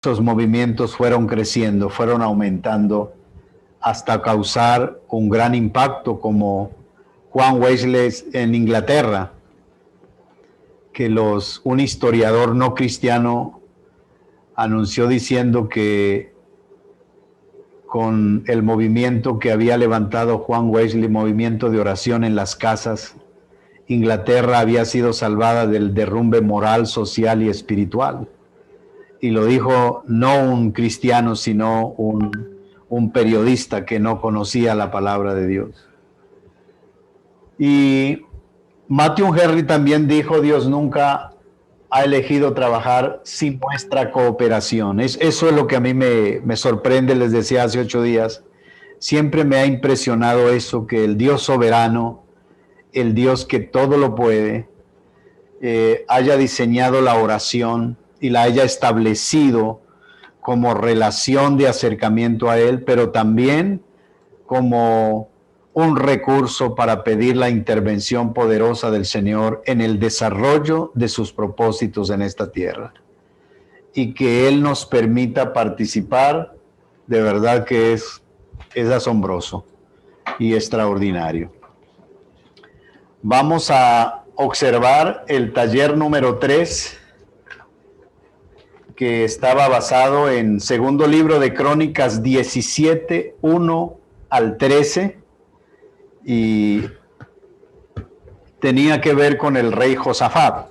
esos movimientos fueron creciendo, fueron aumentando hasta causar un gran impacto, como Juan Wesley en Inglaterra, que un historiador no cristiano anunció diciendo que con el movimiento que había levantado Juan Wesley, movimiento de oración en las casas, Inglaterra había sido salvada del derrumbe moral, social y espiritual. Y lo dijo no un cristiano, sino un periodista que no conocía la palabra de Dios. Y Matthew Henry también dijo: Dios nunca ha elegido trabajar sin nuestra cooperación. Eso es lo que a mí me sorprende, les decía hace 8 días. Siempre me ha impresionado eso, que el Dios soberano, el Dios que todo lo puede, haya diseñado la oración y la haya establecido como relación de acercamiento a Él, pero también como un recurso para pedir la intervención poderosa del Señor en el desarrollo de sus propósitos en esta tierra. Y que Él nos permita participar, de verdad que es asombroso y extraordinario. Vamos a observar el taller número 3, que estaba basado en segundo libro de Crónicas 17, 1 al 13, y tenía que ver con el rey Josafat.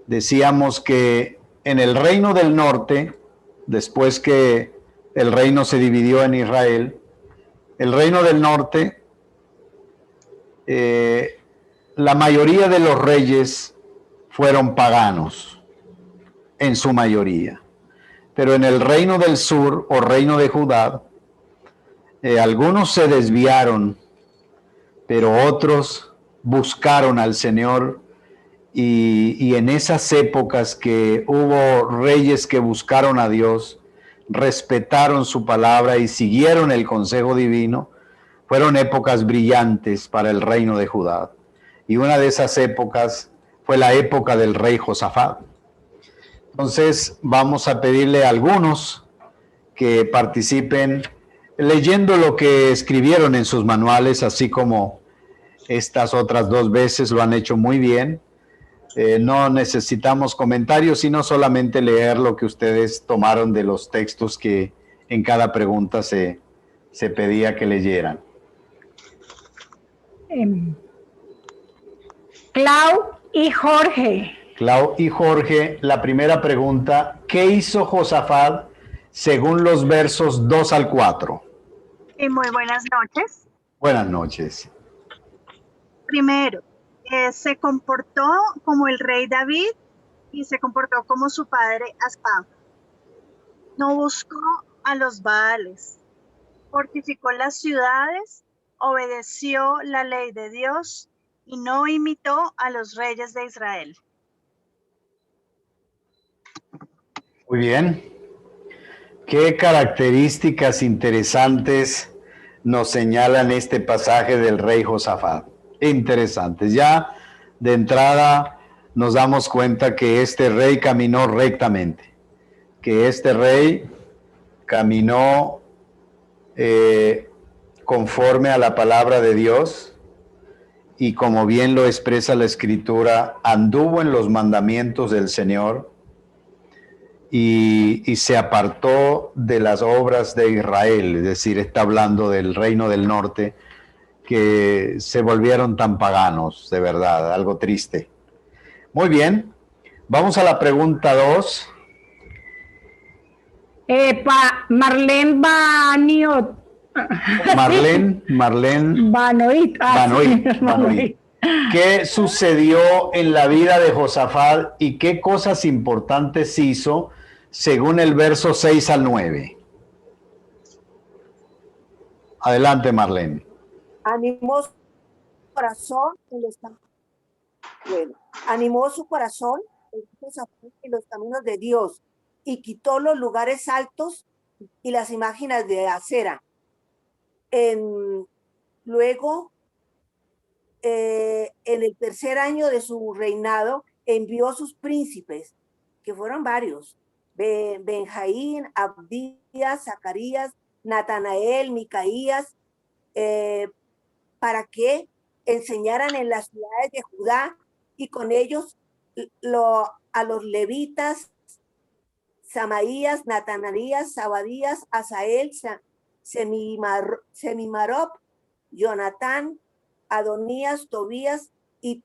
Decíamos que en el reino del norte, después que el reino se dividió en Israel, el reino del norte, la mayoría de los reyes fueron paganos, en su mayoría. Pero en el reino del sur, o reino de Judá, algunos se desviaron, pero otros buscaron al Señor, y en esas épocas que hubo reyes que buscaron a Dios, respetaron su palabra y siguieron el consejo divino, fueron épocas brillantes para el reino de Judá. Y una de esas épocas fue la época del rey Josafat. Entonces vamos a pedirle a algunos que participen leyendo lo que escribieron en sus manuales, así como estas otras 2 veces lo han hecho muy bien. No necesitamos comentarios, sino solamente leer lo que ustedes tomaron de los textos que en cada pregunta se pedía que leyeran. Clau y Jorge. Clau y Jorge, la primera pregunta: ¿qué hizo Josafat según los versos 2 al 4? Y muy buenas noches. Buenas noches. Primero, se comportó como el rey David y se comportó como su padre Asa. No buscó a los Baales, fortificó las ciudades, obedeció la ley de Dios y no imitó a los reyes de Israel. Muy bien. ¿Qué características interesantes nos señalan este pasaje del rey Josafat? Interesantes. Ya de entrada nos damos cuenta que este rey caminó rectamente, que este rey caminó conforme a la palabra de Dios, y como bien lo expresa la Escritura, anduvo en los mandamientos del Señor y se apartó de las obras de Israel. Es decir, está hablando del reino del norte, que se volvieron tan paganos, de verdad, algo triste. Muy bien, vamos a la pregunta 2. Marlene Baniot. Marlene Banoit. Banoit. ¿Qué sucedió en la vida de Josafat y qué cosas importantes hizo según el verso 6 al 9? Adelante, Marlene. Animó su corazón animó su corazón en los caminos de Dios y quitó los lugares altos y las imágenes de acera. Luego, en el tercer año de su reinado, envió sus príncipes, que fueron varios, Benjaín, Abdías, Zacarías, Natanael, Micaías, para que enseñaran en las ciudades de Judá, y con ellos a los levitas, Samaías, Natanaías, Zabadías, Asael, Semimarop, Jonatán, Adonías, Tobías y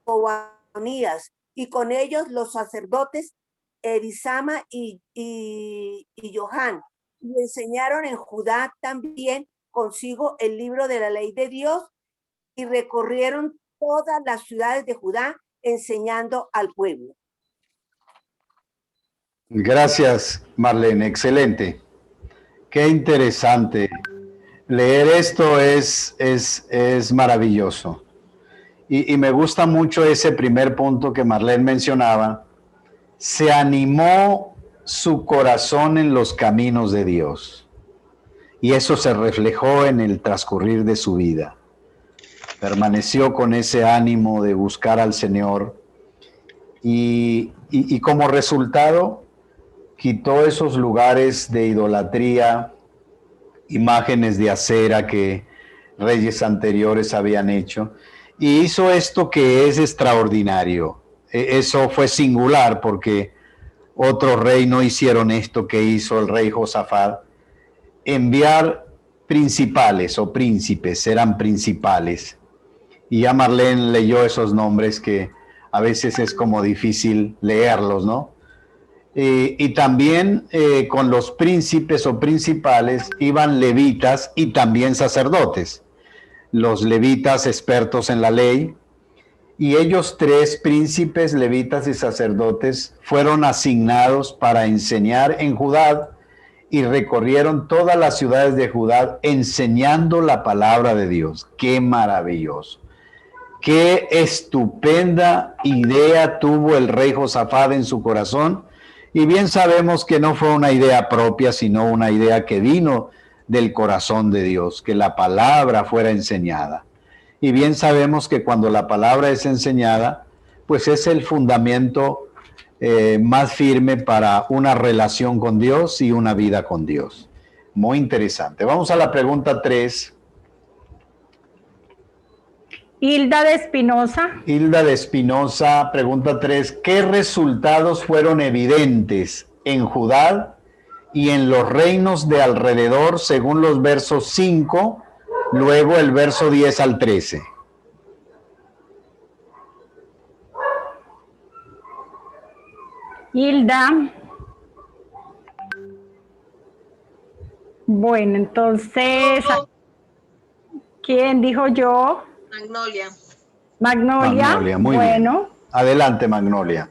Tobanías, y con ellos los sacerdotes Elisama y Johan, y enseñaron en Judá también consigo el libro de la ley de Dios, y recorrieron todas las ciudades de Judá enseñando al pueblo. Gracias, Marlene, excelente. Qué interesante. Leer esto es maravilloso. Y me gusta mucho ese primer punto que Marlene mencionaba. Se animó su corazón en los caminos de Dios. Y eso se reflejó en el transcurrir de su vida. Permaneció con ese ánimo de buscar al Señor. Y como resultado, quitó esos lugares de idolatría, imágenes de acera que reyes anteriores habían hecho, y hizo esto que es extraordinario. Eso fue singular porque otro rey no hicieron esto que hizo el rey Josafat: enviar principales o príncipes, eran principales. Y ya Marlene leyó esos nombres que a veces es como difícil leerlos, ¿no? Y también con los príncipes o principales iban levitas y también sacerdotes. Los levitas expertos en la ley, y ellos tres, príncipes, levitas y sacerdotes, fueron asignados para enseñar en Judá, y recorrieron todas las ciudades de Judá enseñando la palabra de Dios. ¡Qué maravilloso! ¡Qué estupenda idea tuvo el rey Josafat en su corazón! Y bien sabemos que no fue una idea propia, sino una idea que vino del corazón de Dios, que la palabra fuera enseñada. Y bien sabemos que cuando la palabra es enseñada, pues es el fundamento más firme para una relación con Dios y una vida con Dios. Muy interesante. Vamos a la pregunta 3. Hilda de Espinosa. Hilda de Espinosa, pregunta 3. ¿Qué resultados fueron evidentes en Judá y en los reinos de alrededor según los versos 5, luego el verso 10 al 13? Hilda. Bueno, entonces, ¿quién dijo yo? Magnolia. Magnolia. Muy bueno. bien. Adelante, Magnolia.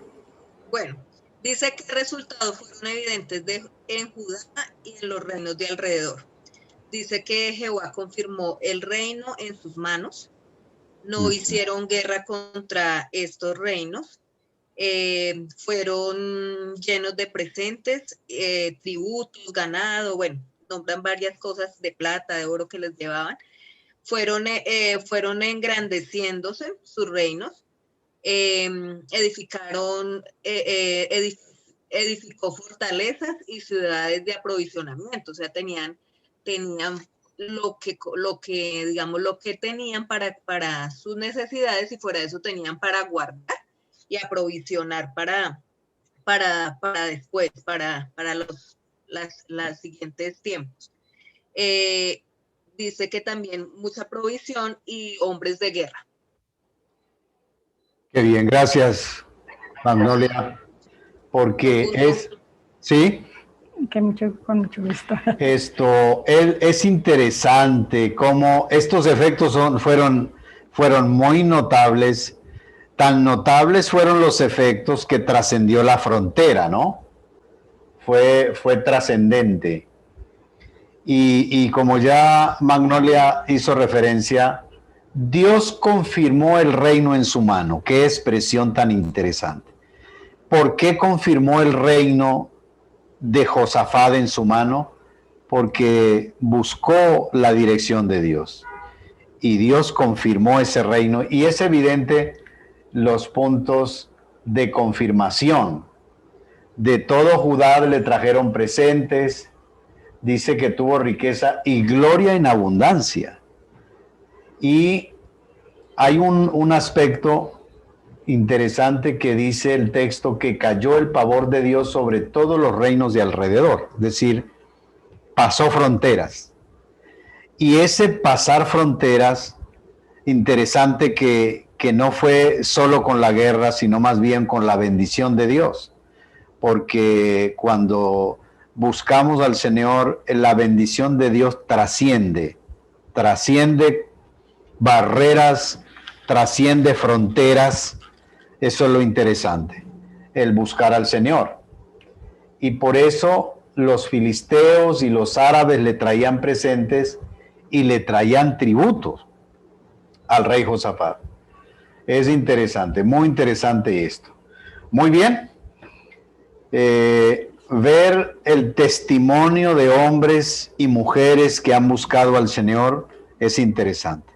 Bueno, dice que resultados fueron evidentes en Judá y en los reinos de alrededor. Dice que Jehová confirmó el reino en sus manos. No hicieron guerra contra estos reinos. Fueron llenos de presentes, tributos, ganado, bueno, nombran varias cosas de plata, de oro que les llevaban. Fueron engrandeciéndose sus reinos, edificó fortalezas y ciudades de aprovisionamiento, o sea, tenían lo que tenían para sus necesidades, y fuera de eso tenían para guardar y aprovisionar para después, para los siguientes tiempos. Dice que también mucha provisión y hombres de guerra. Qué bien, gracias, Magnolia, porque ¿sí? Con mucho gusto. Es interesante cómo estos efectos fueron muy notables. Tan notables fueron los efectos que trascendió la frontera, ¿no? Fue trascendente. Y como ya Magnolia hizo referencia, Dios confirmó el reino en su mano. Qué expresión tan interesante. ¿Por qué confirmó el reino de Josafat en su mano? Porque buscó la dirección de Dios. Y Dios confirmó ese reino. Y es evidente los puntos de confirmación. De todo Judá le trajeron presentes. Dice que tuvo riqueza y gloria en abundancia. Y hay un aspecto interesante que dice el texto, que cayó el pavor de Dios sobre todos los reinos de alrededor. Es decir, pasó fronteras. Y ese pasar fronteras, interesante que no fue solo con la guerra, sino más bien con la bendición de Dios. Porque cuando buscamos al Señor, la bendición de Dios trasciende barreras, trasciende fronteras. Eso es lo interesante, el buscar al Señor. Y por eso los filisteos y los árabes le traían presentes y le traían tributos al rey Josafat. Es interesante, muy interesante esto. Muy bien. Ver el testimonio de hombres y mujeres que han buscado al Señor es interesante.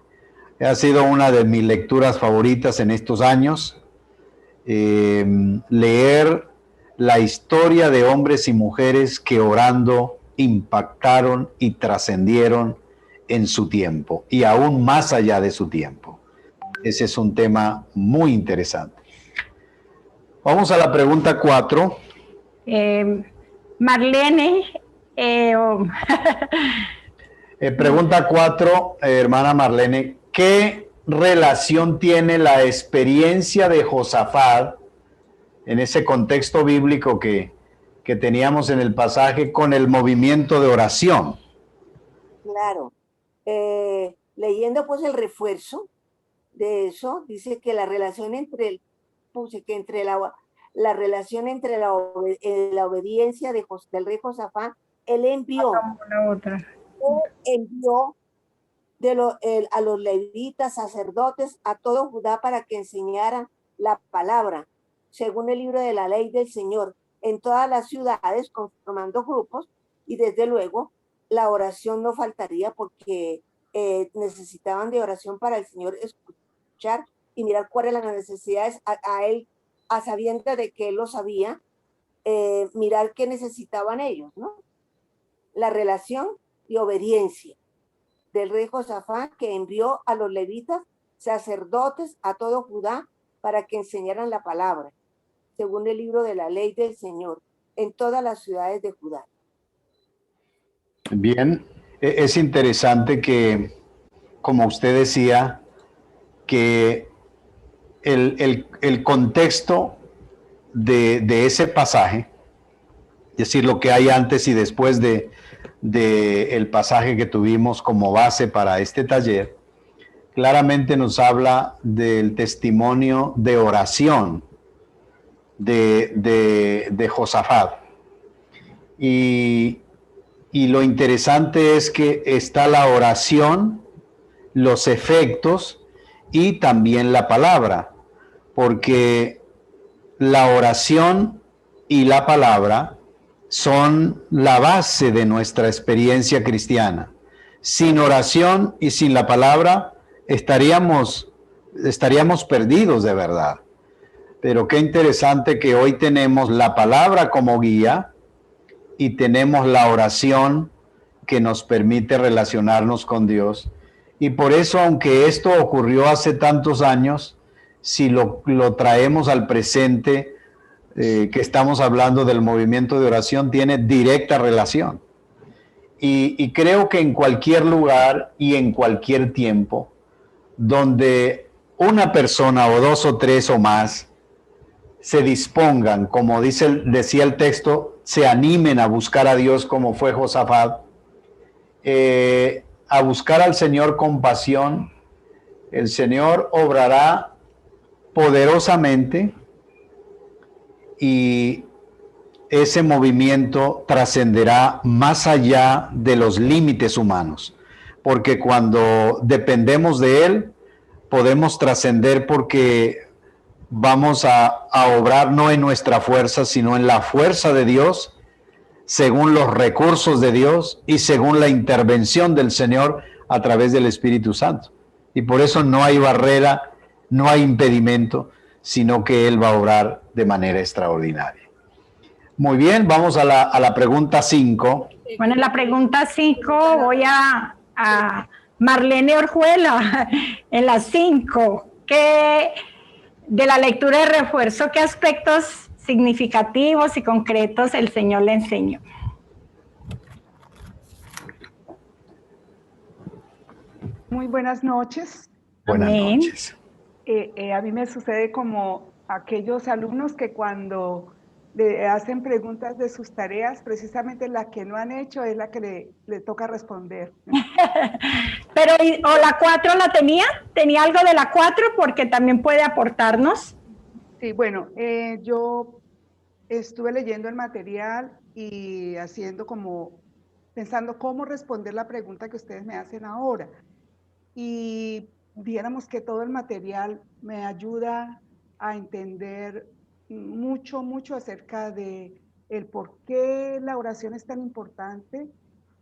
Ha sido una de mis lecturas favoritas en estos años. Leer la historia de hombres y mujeres que orando impactaron y trascendieron en su tiempo y aún más allá de su tiempo. Ese es un tema muy interesante. Vamos a la pregunta 4. Marlene, Pregunta 4, hermana Marlene, ¿qué relación tiene la experiencia de Josafat en ese contexto bíblico que teníamos en el pasaje con el movimiento de oración? Claro. Leyendo pues el refuerzo de eso, dice que la relación entre la relación entre la obediencia del rey Josafat, él envió a los levitas, sacerdotes, a todo Judá para que enseñaran la palabra, según el libro de la ley del Señor, en todas las ciudades, conformando grupos, y desde luego la oración no faltaría, porque necesitaban de oración para el Señor escuchar y mirar cuáles eran las necesidades a él, a sabiendas de que él lo sabía, mirar qué necesitaban ellos, ¿no? La relación y obediencia del rey Josafat, que envió a los levitas, sacerdotes, a todo Judá, para que enseñaran la palabra, según el libro de la ley del Señor, en todas las ciudades de Judá. Bien, es interesante que, como usted decía, que el contexto de ese pasaje, es decir, lo que hay antes y después de el pasaje que tuvimos como base para este taller, claramente nos habla del testimonio de oración de Josafat. Y lo interesante es que está la oración, los efectos y también la palabra, porque la oración y la palabra son la base de nuestra experiencia cristiana. Sin oración y sin la palabra estaríamos perdidos de verdad. Pero qué interesante que hoy tenemos la palabra como guía y tenemos la oración que nos permite relacionarnos con Dios. Y por eso, aunque esto ocurrió hace tantos años, si lo traemos al presente, que estamos hablando del movimiento de oración, tiene directa relación. Y creo que en cualquier lugar y en cualquier tiempo, donde una persona o dos o tres o más se dispongan, como decía el texto, se animen a buscar a Dios como fue Josafat, a buscar al Señor con pasión, el Señor obrará poderosamente y ese movimiento trascenderá más allá de los límites humanos, porque cuando dependemos de Él, podemos trascender porque vamos a obrar no en nuestra fuerza, sino en la fuerza de Dios, según los recursos de Dios y según la intervención del Señor a través del Espíritu Santo. Y por eso no hay barrera, no hay impedimento, sino que Él va a obrar de manera extraordinaria. Muy bien, vamos a la pregunta 5. Bueno, en la pregunta 5 voy a Marlene Orjuela, en la 5, que de la lectura de refuerzo, ¿qué aspectos significativos y concretos el Señor le enseñó? Muy buenas noches. Buenas Amén. noches. A mí me sucede como aquellos alumnos que cuando le hacen preguntas de sus tareas, precisamente la que no han hecho es la que le toca responder. Pero, ¿o la 4 la tenía? ¿Tenía algo de la 4? Porque también puede aportarnos. Sí, bueno, yo estuve leyendo el material y pensando cómo responder la pregunta que ustedes me hacen ahora. Y dijéramos que todo el material me ayuda a entender mucho acerca de el por qué la oración es tan importante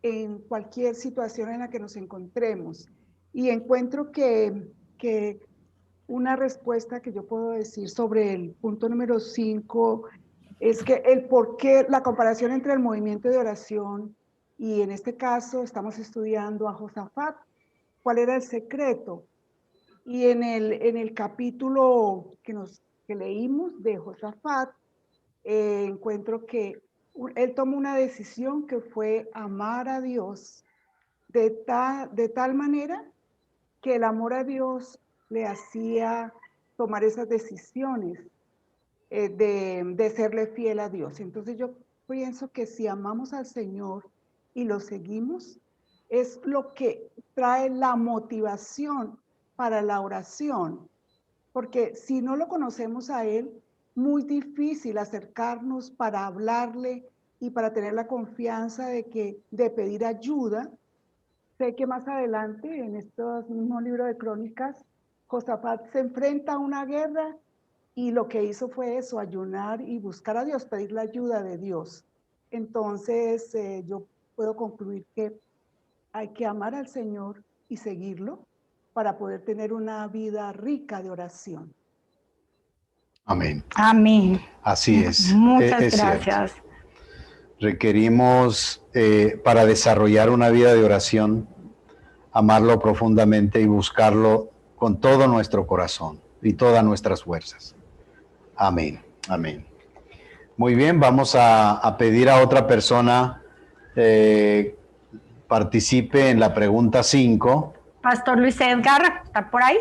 en cualquier situación en la que nos encontremos. Y encuentro que una respuesta que yo puedo decir sobre el punto número 5 es que el por qué, la comparación entre el movimiento de oración y en este caso estamos estudiando a Josafat. ¿Cuál era el secreto? Y en el capítulo que leímos de Josafat, encuentro que él tomó una decisión que fue amar a Dios de tal manera que el amor a Dios le hacía tomar esas decisiones de serle fiel a Dios. Entonces yo pienso que si amamos al Señor y lo seguimos, es lo que trae la motivación para la oración, porque si no lo conocemos a Él, muy difícil acercarnos para hablarle y para tener la confianza de pedir ayuda. Sé que más adelante, en estos mismos libros de crónicas, Josafat se enfrenta a una guerra y lo que hizo fue eso, ayunar y buscar a Dios, pedir la ayuda de Dios. Entonces, yo puedo concluir que hay que amar al Señor y seguirlo para poder tener una vida rica de oración. Amén. Amén. Así es. Muchas es gracias. Cierto. Requerimos, para desarrollar una vida de oración, amarlo profundamente y buscarlo con todo nuestro corazón y todas nuestras fuerzas. Amén. Amén. Muy bien, vamos a pedir a otra persona participe en la pregunta 5. Pastor Luis Edgar, ¿está por ahí?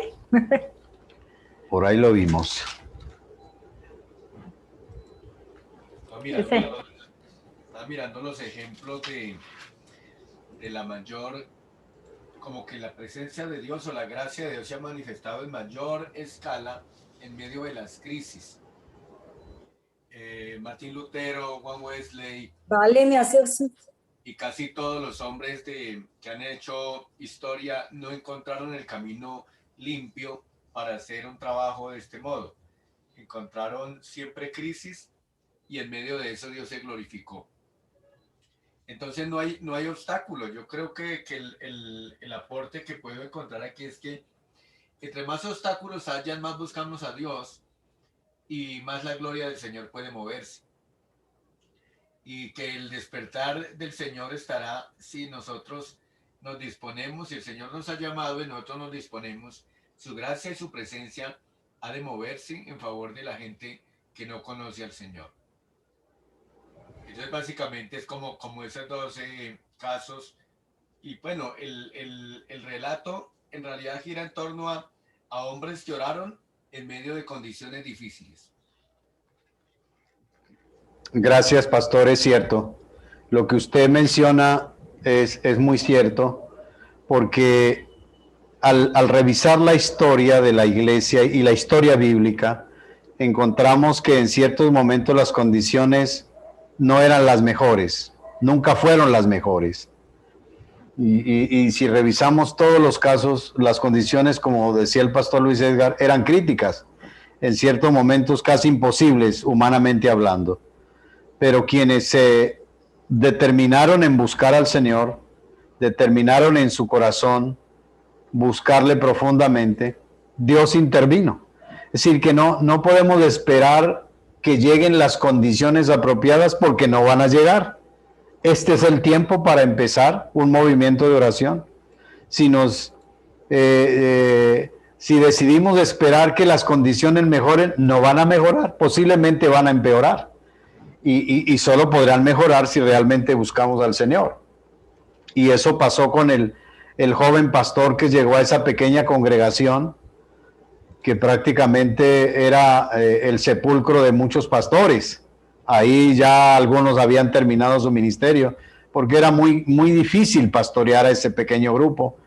Por ahí lo vimos. Estaba mirando los ejemplos de la mayor, como que la presencia de Dios o la gracia de Dios se ha manifestado en mayor escala en medio de las crisis. Martín Lutero, Juan Wesley. Vale, me hace así. Y casi todos los hombres que han hecho historia no encontraron el camino limpio para hacer un trabajo de este modo. Encontraron siempre crisis y en medio de eso Dios se glorificó. Entonces no hay obstáculos. Yo creo que el aporte que puedo encontrar aquí es que entre más obstáculos hayan, más buscamos a Dios y más la gloria del Señor puede moverse. Y que el despertar del Señor estará si nosotros nos disponemos, si el Señor nos ha llamado y nosotros nos disponemos, su gracia y su presencia ha de moverse en favor de la gente que no conoce al Señor. Entonces básicamente es como esos 12 casos. Y bueno, el relato en realidad gira en torno a hombres que oraron en medio de condiciones difíciles. Gracias, pastor, es cierto. Lo que usted menciona es muy cierto, porque al revisar la historia de la iglesia y la historia bíblica, encontramos que en ciertos momentos las condiciones no eran las mejores, nunca fueron las mejores. Y si revisamos todos los casos, las condiciones, como decía el pastor Luis Edgar, eran críticas, en ciertos momentos casi imposibles, humanamente hablando. Pero quienes se determinaron en buscar al Señor, determinaron en su corazón buscarle profundamente, Dios intervino. Es decir, que no podemos esperar que lleguen las condiciones apropiadas porque no van a llegar. Este es el tiempo para empezar un movimiento de oración. Si decidimos esperar que las condiciones mejoren, no van a mejorar, posiblemente van a empeorar. Y solo podrán mejorar si realmente buscamos al Señor. Y eso pasó con el joven pastor que llegó a esa pequeña congregación, que prácticamente era el sepulcro de muchos pastores. Ahí ya algunos habían terminado su ministerio, porque era muy, muy difícil pastorear a ese pequeño grupo.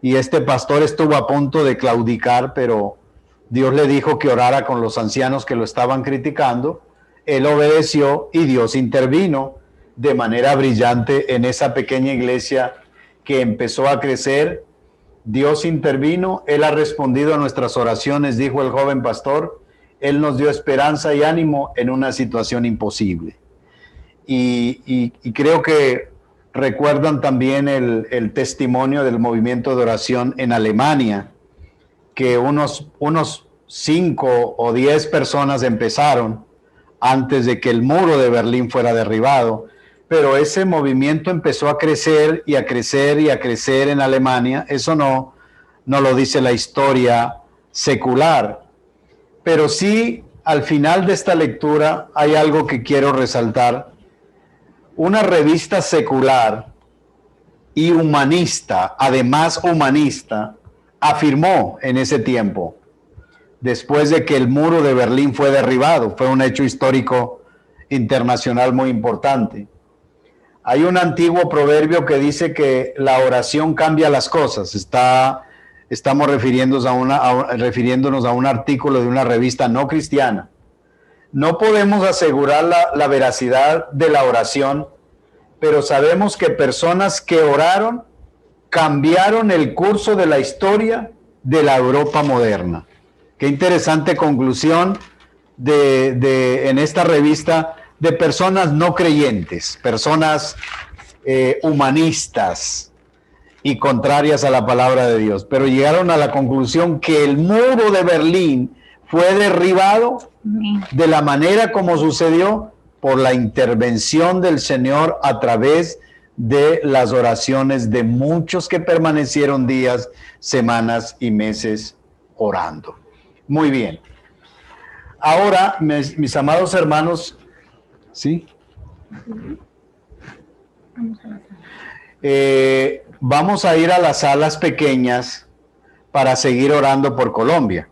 Y este pastor estuvo a punto de claudicar, pero Dios le dijo que orara con los ancianos que lo estaban criticando. Él obedeció y Dios intervino de manera brillante en esa pequeña iglesia que empezó a crecer. Dios intervino, Él ha respondido a nuestras oraciones, dijo el joven pastor. Él nos dio esperanza y ánimo en una situación imposible. Y creo que recuerdan también el testimonio del movimiento de oración en Alemania, que unos 5 o 10 personas empezaron antes de que el muro de Berlín fuera derribado, pero ese movimiento empezó a crecer y a crecer y a crecer en Alemania. Eso no lo dice la historia secular, pero sí al final de esta lectura hay algo que quiero resaltar. Una revista secular y humanista, además humanista, afirmó en ese tiempo, después de que el muro de Berlín fue derribado, fue un hecho histórico internacional muy importante. Hay un antiguo proverbio que dice que la oración cambia las cosas. Estamos refiriéndonos a un artículo de una revista no cristiana. No podemos asegurar la veracidad de la oración, pero sabemos que personas que oraron cambiaron el curso de la historia de la Europa moderna. Qué interesante conclusión en esta revista de personas no creyentes, personas humanistas y contrarias a la palabra de Dios, pero llegaron a la conclusión que el muro de Berlín fue derribado de la manera como sucedió por la intervención del Señor a través de las oraciones de muchos que permanecieron días, semanas y meses orando. Muy bien. Ahora, mis amados hermanos, ¿sí? Vamos a ir a las salas pequeñas para seguir orando por Colombia.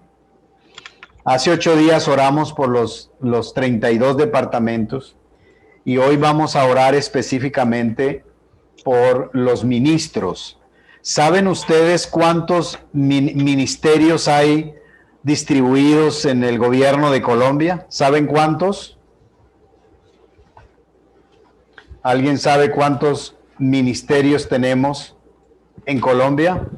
Hace 8 días oramos por los 32 departamentos y hoy vamos a orar específicamente por los ministros. ¿Saben ustedes cuántos ministerios hay distribuidos en el gobierno de Colombia? ¿Saben cuántos? ¿Alguien sabe cuántos ministerios tenemos en Colombia?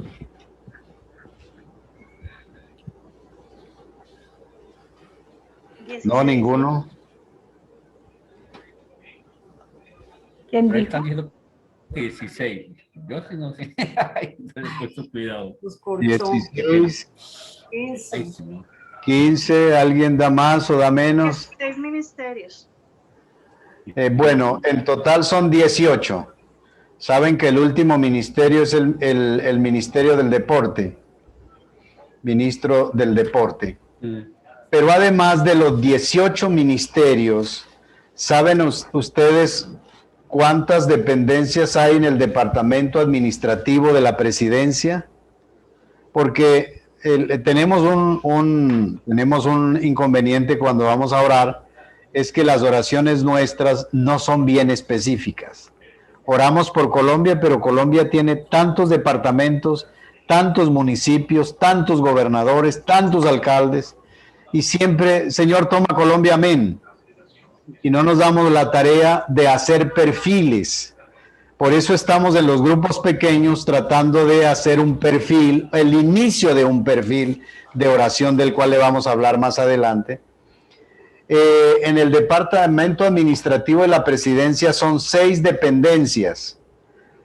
No, ninguno. ¿Quién dijo? Están diciendo 16. Yo sí no sé. Entonces, puesto cuidado. 16. 15. ¿Alguien da más o da menos? 6 ministerios. Bueno, en total son 18. Saben que el último ministerio es el Ministerio del Deporte. Ministro del Deporte. Pero además de los 18 ministerios, ¿saben ustedes cuántas dependencias hay en el departamento administrativo de la presidencia? Porque tenemos un inconveniente cuando vamos a orar, es que las oraciones nuestras no son bien específicas. Oramos por Colombia, pero Colombia tiene tantos departamentos, tantos municipios, tantos gobernadores, tantos alcaldes, y siempre, Señor, toma Colombia, amén. Y no nos damos la tarea de hacer perfiles. Por eso estamos en los grupos pequeños tratando de hacer un perfil, el inicio de un perfil de oración del cual le vamos a hablar más adelante. En el departamento administrativo de la presidencia son 6 dependencias.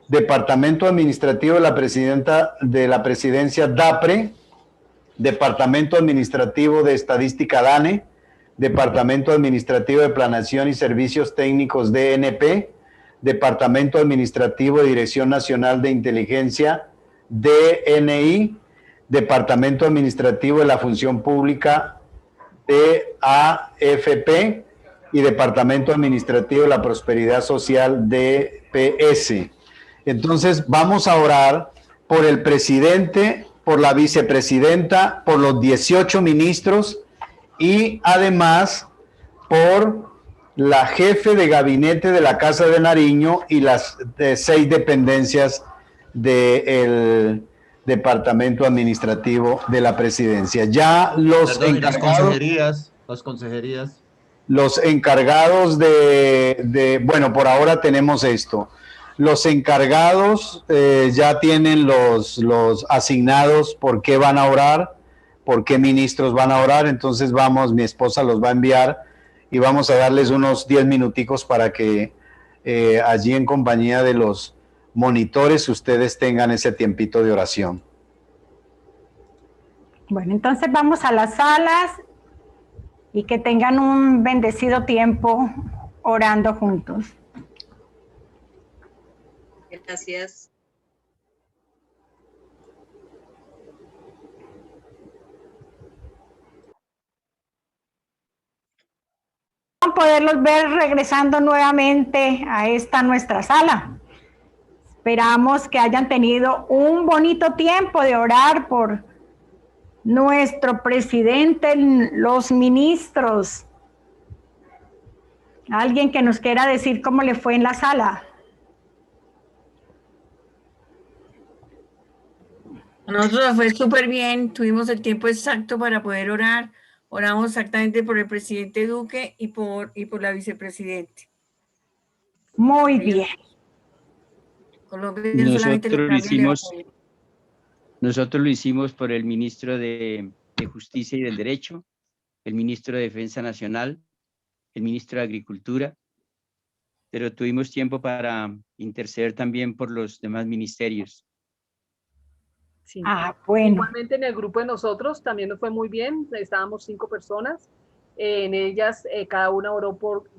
Departamento administrativo de la presidencia DAPRE, Departamento Administrativo de Estadística DANE, Departamento Administrativo de Planeación y Servicios Técnicos DNP, Departamento Administrativo de Dirección Nacional de Inteligencia DNI, Departamento Administrativo de la Función Pública DAFP y Departamento Administrativo de la Prosperidad Social DPS. Entonces vamos a orar por el presidente, por la vicepresidenta, por los 18 ministros y además por la jefe de gabinete de la Casa de Nariño y las 6 dependencias del Departamento Administrativo de la Presidencia. Ya los encargados, las consejerías. Los encargados bueno, por ahora tenemos esto. Los encargados ya tienen los asignados por qué van a orar, por qué ministros van a orar. Entonces vamos, mi esposa los va a enviar y vamos a darles unos 10 minuticos para que allí en compañía de los monitores ustedes tengan ese tiempito de oración. Bueno, entonces vamos a las salas y que tengan un bendecido tiempo orando juntos. Gracias. Poderlos ver regresando nuevamente a esta nuestra sala. Esperamos que hayan tenido un bonito tiempo de orar por nuestro presidente, los ministros. ¿Alguien que nos quiera decir cómo le fue en la sala? A nosotros nos fue súper bien, tuvimos el tiempo exacto para poder orar. Oramos exactamente por el presidente Duque y por la vicepresidente. Muy bien. Nosotros lo hicimos por el ministro de Justicia y del Derecho, el ministro de Defensa Nacional, el ministro de Agricultura, pero tuvimos tiempo para interceder también por los demás ministerios. Sí. Bueno. Igualmente en el grupo de nosotros también nos fue muy bien, estábamos 5 personas, en ellas cada una oró por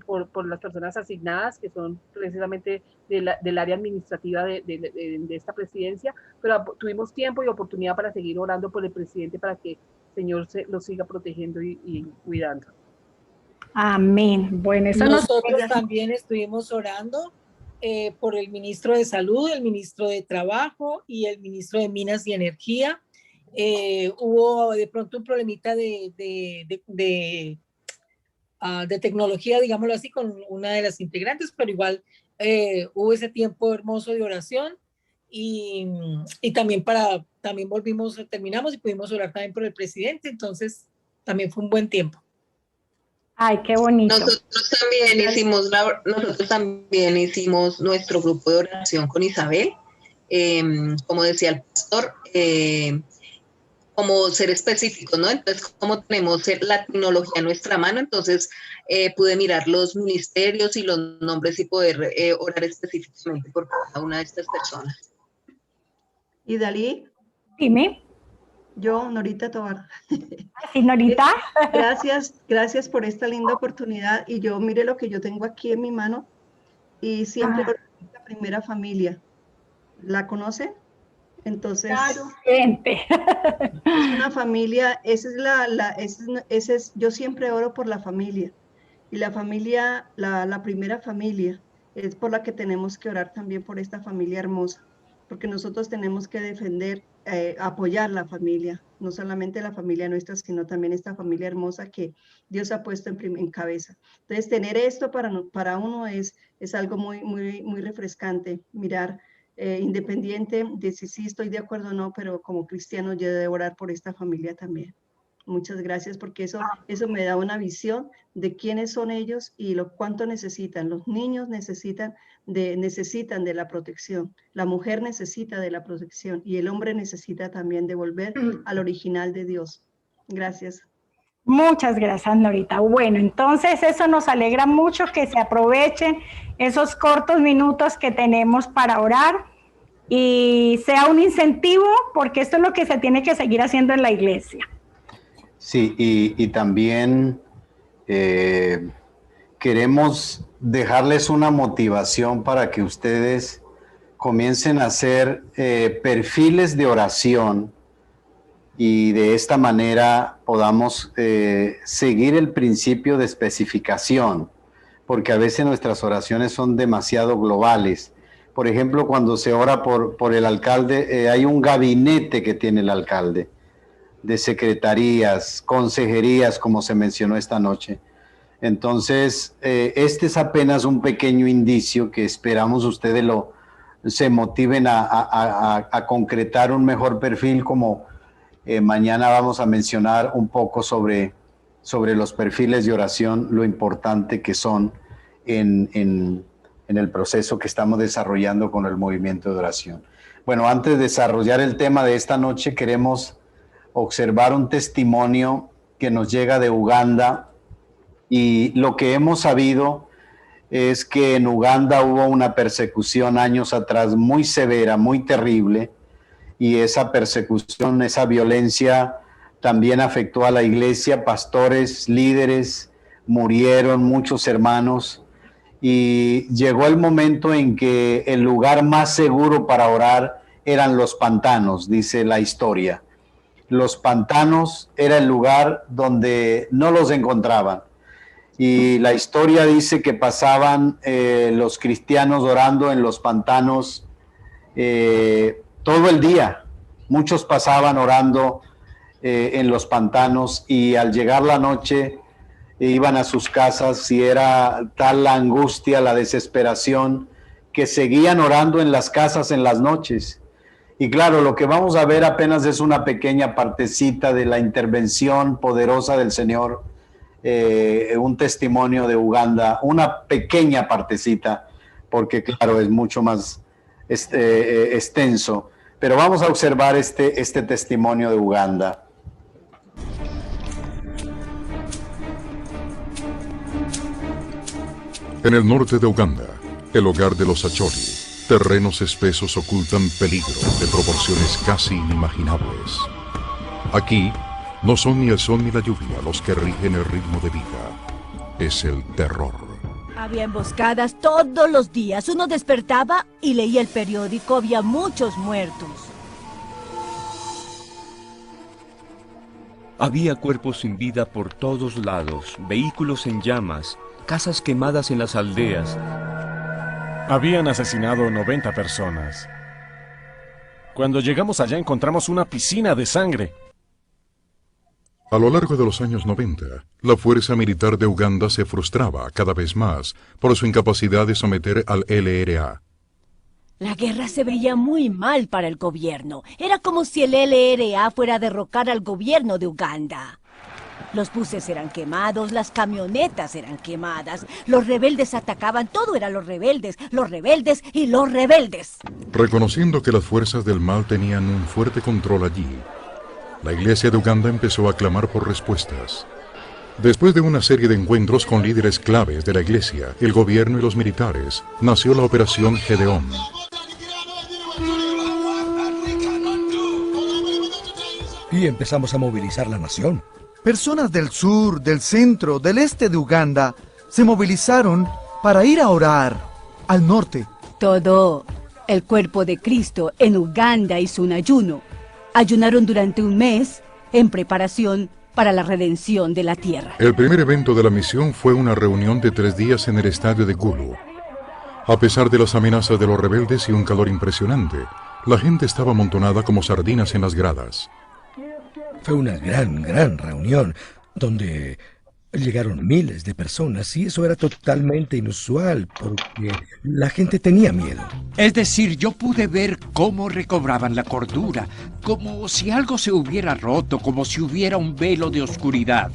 las personas asignadas, que son precisamente del área administrativa de esta presidencia, pero tuvimos tiempo y oportunidad para seguir orando por el presidente para que el Señor lo siga protegiendo y cuidando. Amén. Bueno, eso nosotros también estuvimos orando por el ministro de Salud, el ministro de Trabajo y el ministro de Minas y Energía. Hubo de pronto un problemita de tecnología, digámoslo así, con una de las integrantes, pero igual hubo ese tiempo hermoso de oración y también terminamos y pudimos orar también por el presidente, entonces también fue un buen tiempo. Ay, qué bonito. Nosotros también hicimos nuestro grupo de oración con Isabel, como decía el pastor, como ser específicos, ¿no? Entonces, como tenemos la tecnología en nuestra mano, entonces pude mirar los ministerios y los nombres y poder orar específicamente por cada una de estas personas. ¿Y Dalí? Dime. Yo, Norita Tobar. Sí, Norita. Gracias por esta linda oportunidad. Y yo, mire lo que yo tengo aquí en mi mano. Y siempre la primera familia. ¿La conoce? Entonces, claro. Es una familia, yo siempre oro por la familia. Y la familia, la primera familia, es por la que tenemos que orar también por esta familia hermosa. Porque nosotros tenemos que defender, apoyar la familia, no solamente la familia nuestra, sino también esta familia hermosa que Dios ha puesto en cabeza. Entonces, tener esto para uno es algo muy refrescante, mirar, independiente de si estoy de acuerdo o no, pero como cristiano yo debo orar por esta familia también. Muchas gracias, porque eso me da una visión de quiénes son ellos y cuánto necesitan. Los niños necesitan de la protección, la mujer necesita de la protección y el hombre necesita también de volver al original de Dios. Gracias. Muchas gracias, Norita. Bueno, entonces eso nos alegra mucho, que se aprovechen esos cortos minutos que tenemos para orar y sea un incentivo, porque esto es lo que se tiene que seguir haciendo en la iglesia. Sí, y también queremos dejarles una motivación para que ustedes comiencen a hacer perfiles de oración y de esta manera podamos seguir el principio de especificación, porque a veces nuestras oraciones son demasiado globales. Por ejemplo, cuando se ora por el alcalde, hay un gabinete que tiene el alcalde, de secretarías, consejerías, como se mencionó esta noche. Entonces, este es apenas un pequeño indicio que esperamos ustedes se motiven a concretar un mejor perfil, como mañana vamos a mencionar un poco sobre los perfiles de oración, lo importante que son en el proceso que estamos desarrollando con el movimiento de oración. Bueno, antes de desarrollar el tema de esta noche, queremos observar un testimonio que nos llega de Uganda, y lo que hemos sabido es que en Uganda hubo una persecución años atrás muy severa, muy terrible, y esa persecución, esa violencia también afectó a la iglesia. Pastores, líderes murieron, muchos hermanos, y llegó el momento en que el lugar más seguro para orar eran los pantanos, dice la historia. Los pantanos era el lugar donde no los encontraban. Y la historia dice que pasaban los cristianos orando en los pantanos todo el día. Muchos pasaban orando en los pantanos, y al llegar la noche iban a sus casas, y era tal la angustia, la desesperación, que seguían orando en las casas en las noches. Y claro, lo que vamos a ver apenas es una pequeña partecita de la intervención poderosa del Señor, un testimonio de Uganda, una pequeña partecita, porque claro, es mucho más extenso, pero vamos a observar este testimonio de Uganda. En el norte de Uganda, el hogar de los Acholi, terrenos espesos ocultan peligro de proporciones casi inimaginables. Aquí, no son ni el sol ni la lluvia los que rigen el ritmo de vida. Es el terror. Había emboscadas todos los días. Uno despertaba y leía el periódico. Había muchos muertos. Había cuerpos sin vida por todos lados, vehículos en llamas, casas quemadas en las aldeas. Habían asesinado 90 personas. Cuando llegamos allá encontramos una piscina de sangre. A lo largo de los años 90, la fuerza militar de Uganda se frustraba cada vez más por su incapacidad de someter al LRA. La guerra se veía muy mal para el gobierno. Era como si el LRA fuera a derrocar al gobierno de Uganda. Los buses eran quemados, las camionetas eran quemadas, los rebeldes atacaban, todo era los rebeldes y los rebeldes. Reconociendo que las fuerzas del mal tenían un fuerte control allí, la iglesia de Uganda empezó a clamar por respuestas. Después de una serie de encuentros con líderes claves de la iglesia, el gobierno y los militares, nació la Operación Gedeón. Y empezamos a movilizar la nación. Personas del sur, del centro, del este de Uganda se movilizaron para ir a orar al norte. Todo el cuerpo de Cristo en Uganda hizo un ayuno. Ayunaron durante un mes en preparación para la redención de la tierra. El primer evento de la misión fue una reunión de 3 días en el estadio de Gulu. A pesar de las amenazas de los rebeldes y un calor impresionante, la gente estaba amontonada como sardinas en las gradas. Fue una gran reunión, donde llegaron miles de personas, y eso era totalmente inusual, porque la gente tenía miedo. Es decir, yo pude ver cómo recobraban la cordura, como si algo se hubiera roto, como si hubiera un velo de oscuridad,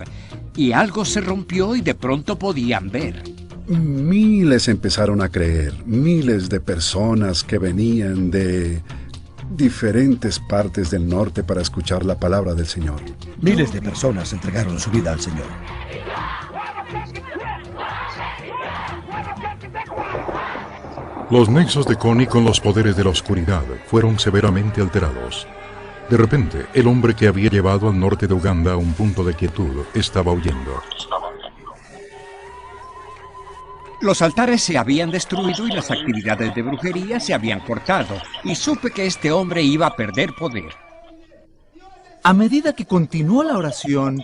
y algo se rompió y de pronto podían ver. Miles empezaron a creer, miles de personas que venían de diferentes partes del norte para escuchar la palabra del Señor. Miles de personas entregaron su vida al Señor. Los nexos de Connie con los poderes de la oscuridad fueron severamente alterados. De repente, el hombre que había llevado al norte de Uganda a un punto de quietud estaba huyendo. Los altares se habían destruido y las actividades de brujería se habían cortado, y supe que este hombre iba a perder poder. A medida que continuó la oración,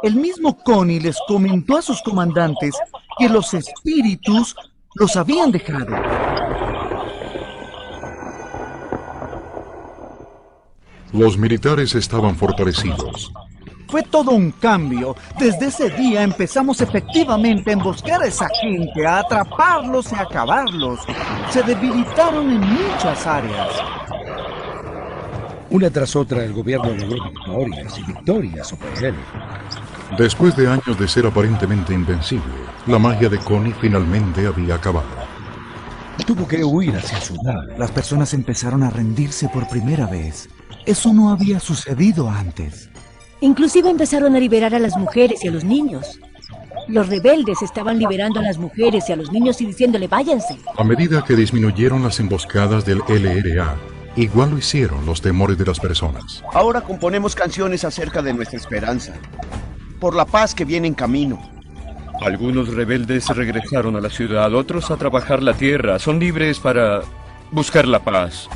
el mismo Connie les comentó a sus comandantes que los espíritus los habían dejado. Los militares estaban fortalecidos. Fue todo un cambio. Desde ese día empezamos efectivamente a emboscar a esa gente, a atraparlos y a acabarlos. Se debilitaron en muchas áreas. Una tras otra, el gobierno logró victorias y victorias sobre él. Después de años de ser aparentemente invencible, la magia de Connie finalmente había acabado. Tuvo que huir hacia su lado. Las personas empezaron a rendirse por primera vez. Eso no había sucedido antes. Inclusive empezaron a liberar a las mujeres y a los niños. Los rebeldes estaban liberando a las mujeres y a los niños y diciéndole váyanse. A medida que disminuyeron las emboscadas del LRA, igual lo hicieron los temores de las personas. Ahora componemos canciones acerca de nuestra esperanza, por la paz que viene en camino. Algunos rebeldes regresaron a la ciudad, otros a trabajar la tierra. Son libres para buscar la paz.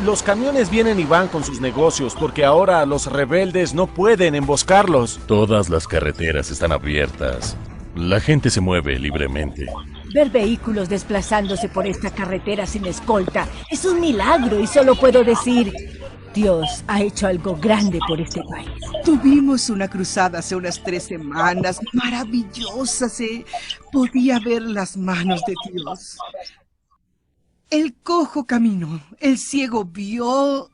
Los camiones vienen y van con sus negocios porque ahora los rebeldes no pueden emboscarlos. Todas las carreteras están abiertas. La gente se mueve libremente. Ver vehículos desplazándose por esta carretera sin escolta es un milagro y solo puedo decir, Dios ha hecho algo grande por este país. Tuvimos una cruzada hace unas 3 semanas, maravillosa, se podía ver las manos de Dios. El cojo caminó, el ciego vio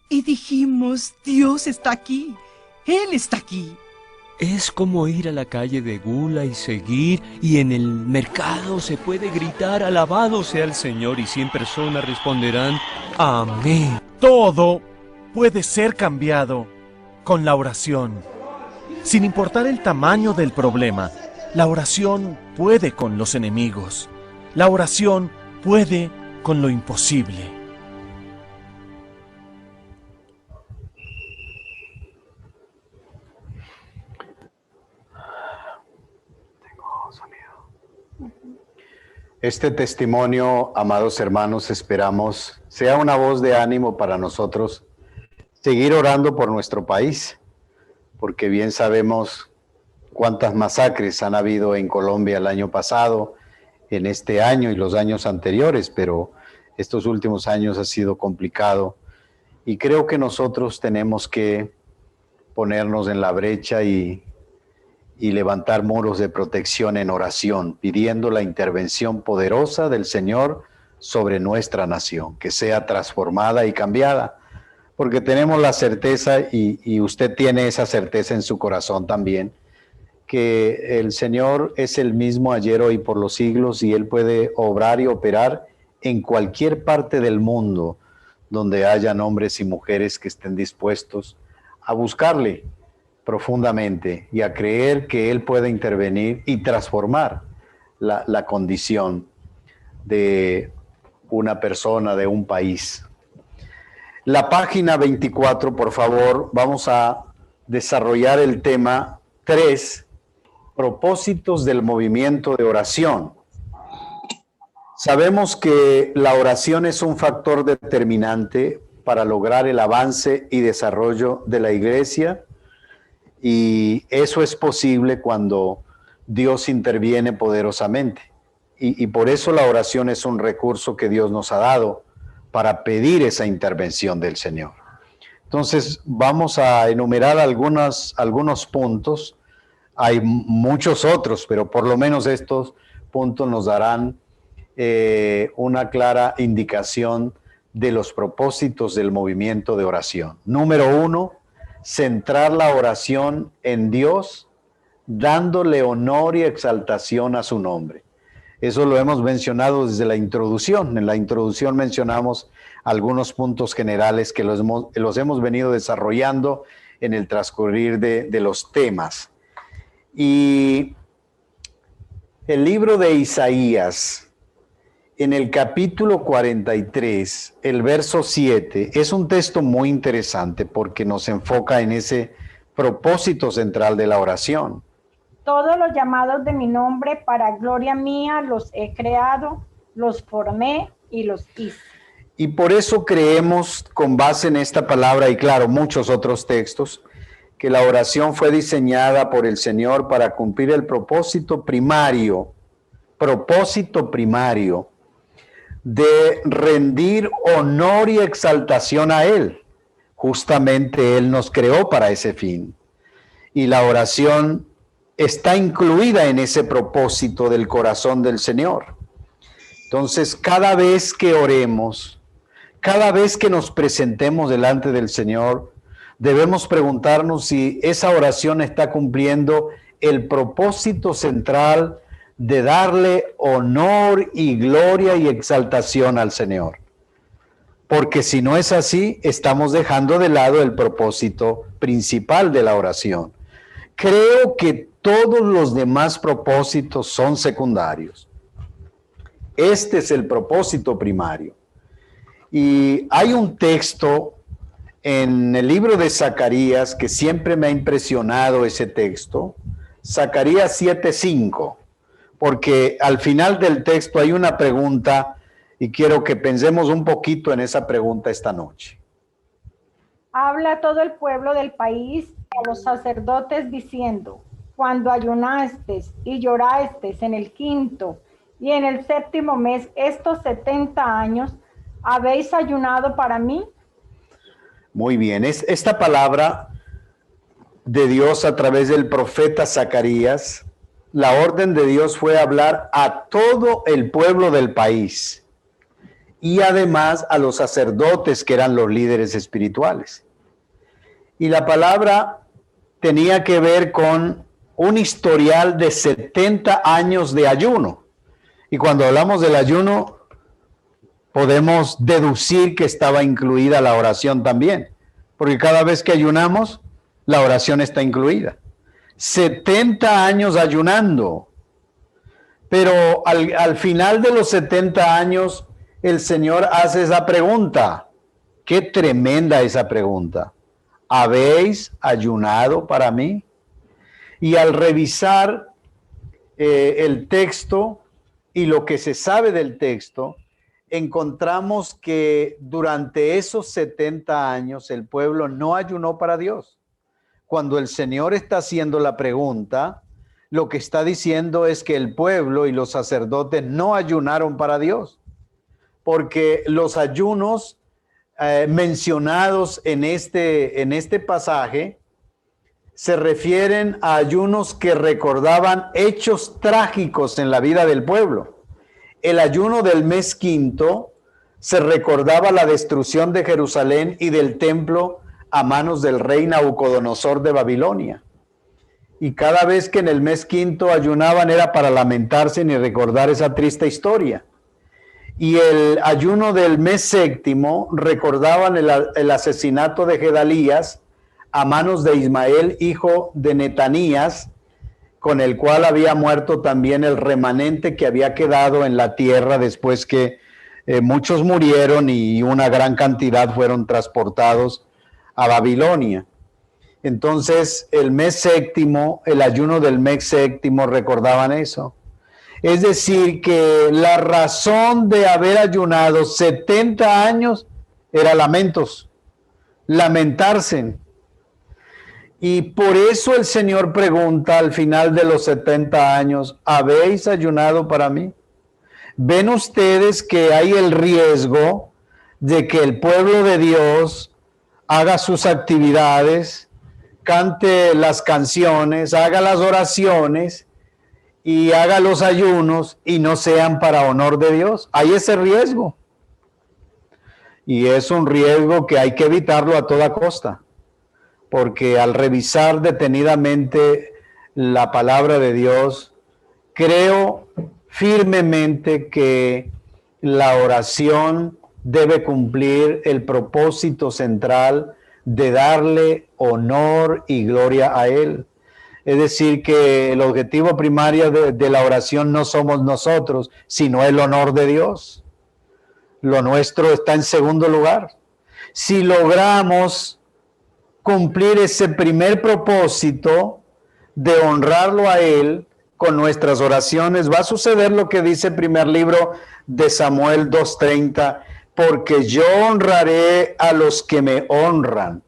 y dijimos, Dios está aquí, Él está aquí. Es como ir a la calle de Gula y seguir, y en el mercado se puede gritar, alabado sea el Señor, y 100 personas responderán, amén. Todo puede ser cambiado con la oración. Sin importar el tamaño del problema, la oración puede con los enemigos. La oración puede con lo imposible. Este testimonio, amados hermanos, esperamos sea una voz de ánimo para nosotros seguir orando por nuestro país, porque bien sabemos cuántas masacres han habido en Colombia el año pasado, en este año y los años anteriores, pero estos últimos años ha sido complicado y creo que nosotros tenemos que ponernos en la brecha y levantar muros de protección en oración, pidiendo la intervención poderosa del Señor sobre nuestra nación, que sea transformada y cambiada, porque tenemos la certeza, y usted tiene esa certeza en su corazón también, que el Señor es el mismo ayer, hoy, por los siglos, y Él puede obrar y operar en cualquier parte del mundo donde hayan hombres y mujeres que estén dispuestos a buscarle profundamente y a creer que Él puede intervenir y transformar la condición de una persona, de un país. La página 24, por favor, vamos a desarrollar el tema 3, propósitos del movimiento de oración. Sabemos que la oración es un factor determinante para lograr el avance y desarrollo de la iglesia, y eso es posible cuando Dios interviene poderosamente. Y por eso la oración es un recurso que Dios nos ha dado para pedir esa intervención del Señor. Entonces, vamos a enumerar algunos puntos. Hay muchos otros, pero por lo menos estos puntos nos darán una clara indicación de los propósitos del movimiento de oración. Número 1, centrar la oración en Dios, dándole honor y exaltación a su nombre. Eso lo hemos mencionado desde la introducción. En la introducción mencionamos algunos puntos generales que los hemos venido desarrollando en el transcurrir de los temas. Y el libro de Isaías, en el capítulo 43, el verso 7, es un texto muy interesante porque nos enfoca en ese propósito central de la oración. Todos los llamados de mi nombre para gloria mía los he creado, los formé y los hice. Y por eso creemos, con base en esta palabra y claro, muchos otros textos, que la oración fue diseñada por el Señor para cumplir el propósito primario de rendir honor y exaltación a Él. Justamente Él nos creó para ese fin. Y la oración está incluida en ese propósito del corazón del Señor. Entonces, cada vez que oremos, cada vez que nos presentemos delante del Señor, debemos preguntarnos si esa oración está cumpliendo el propósito central de darle honor y gloria y exaltación al Señor. Porque si no es así, estamos dejando de lado el propósito principal de la oración. Creo que todos los demás propósitos son secundarios. Este es el propósito primario. Y hay un texto en el libro de Zacarías que siempre me ha impresionado ese texto, Zacarías 7:5, porque al final del texto hay una pregunta y quiero que pensemos un poquito en esa pregunta esta noche. Habla a todo el pueblo del país, a los sacerdotes diciendo, cuando ayunasteis y llorasteis en el 5º y en el 7º mes, estos 70 años, ¿habéis ayunado para mí? Muy bien, esta palabra de Dios a través del profeta Zacarías, la orden de Dios fue hablar a todo el pueblo del país y además a los sacerdotes que eran los líderes espirituales. Y la palabra tenía que ver con un historial de 70 años de ayuno. Y cuando hablamos del ayuno, podemos deducir que estaba incluida la oración también, porque cada vez que ayunamos, la oración está incluida. 70 años ayunando, pero al final de los 70 años, el Señor hace esa pregunta. Qué tremenda esa pregunta. ¿Habéis ayunado para mí? Y al revisar el texto y lo que se sabe del texto, encontramos que durante esos 70 años el pueblo no ayunó para Dios. Cuando el Señor está haciendo la pregunta, lo que está diciendo es que el pueblo y los sacerdotes no ayunaron para Dios, porque los ayunos mencionados en este pasaje se refieren a ayunos que recordaban hechos trágicos en la vida del pueblo. El ayuno del mes 5 se recordaba la destrucción de Jerusalén y del templo a manos del rey Nabucodonosor de Babilonia. Y cada vez que en el mes 5 ayunaban era para lamentarse y recordar esa triste historia. Y el ayuno del mes 7 recordaban el asesinato de Gedalías a manos de Ismael, hijo de Netanías, con el cual había muerto también el remanente que había quedado en la tierra después que muchos murieron y una gran cantidad fueron transportados a Babilonia. Entonces, el mes 7, el ayuno del mes 7 recordaban eso. Es decir, que la razón de haber ayunado 70 años era lamentos, lamentarse. Y por eso el Señor pregunta al final de los 70 años, ¿habéis ayunado para mí? ¿Ven ustedes que hay el riesgo de que el pueblo de Dios haga sus actividades, cante las canciones, haga las oraciones y haga los ayunos y no sean para honor de Dios? Hay ese riesgo. Y es un riesgo que hay que evitarlo a toda costa. Porque al revisar detenidamente la palabra de Dios, creo firmemente que la oración debe cumplir el propósito central de darle honor y gloria a Él. Es decir, que el objetivo primario de la oración no somos nosotros, sino el honor de Dios. Lo nuestro está en segundo lugar. Si logramos cumplir ese primer propósito, de honrarlo a Él con nuestras oraciones, va a suceder lo que dice el primer libro de Samuel 2:30, porque yo honraré a los que me honran.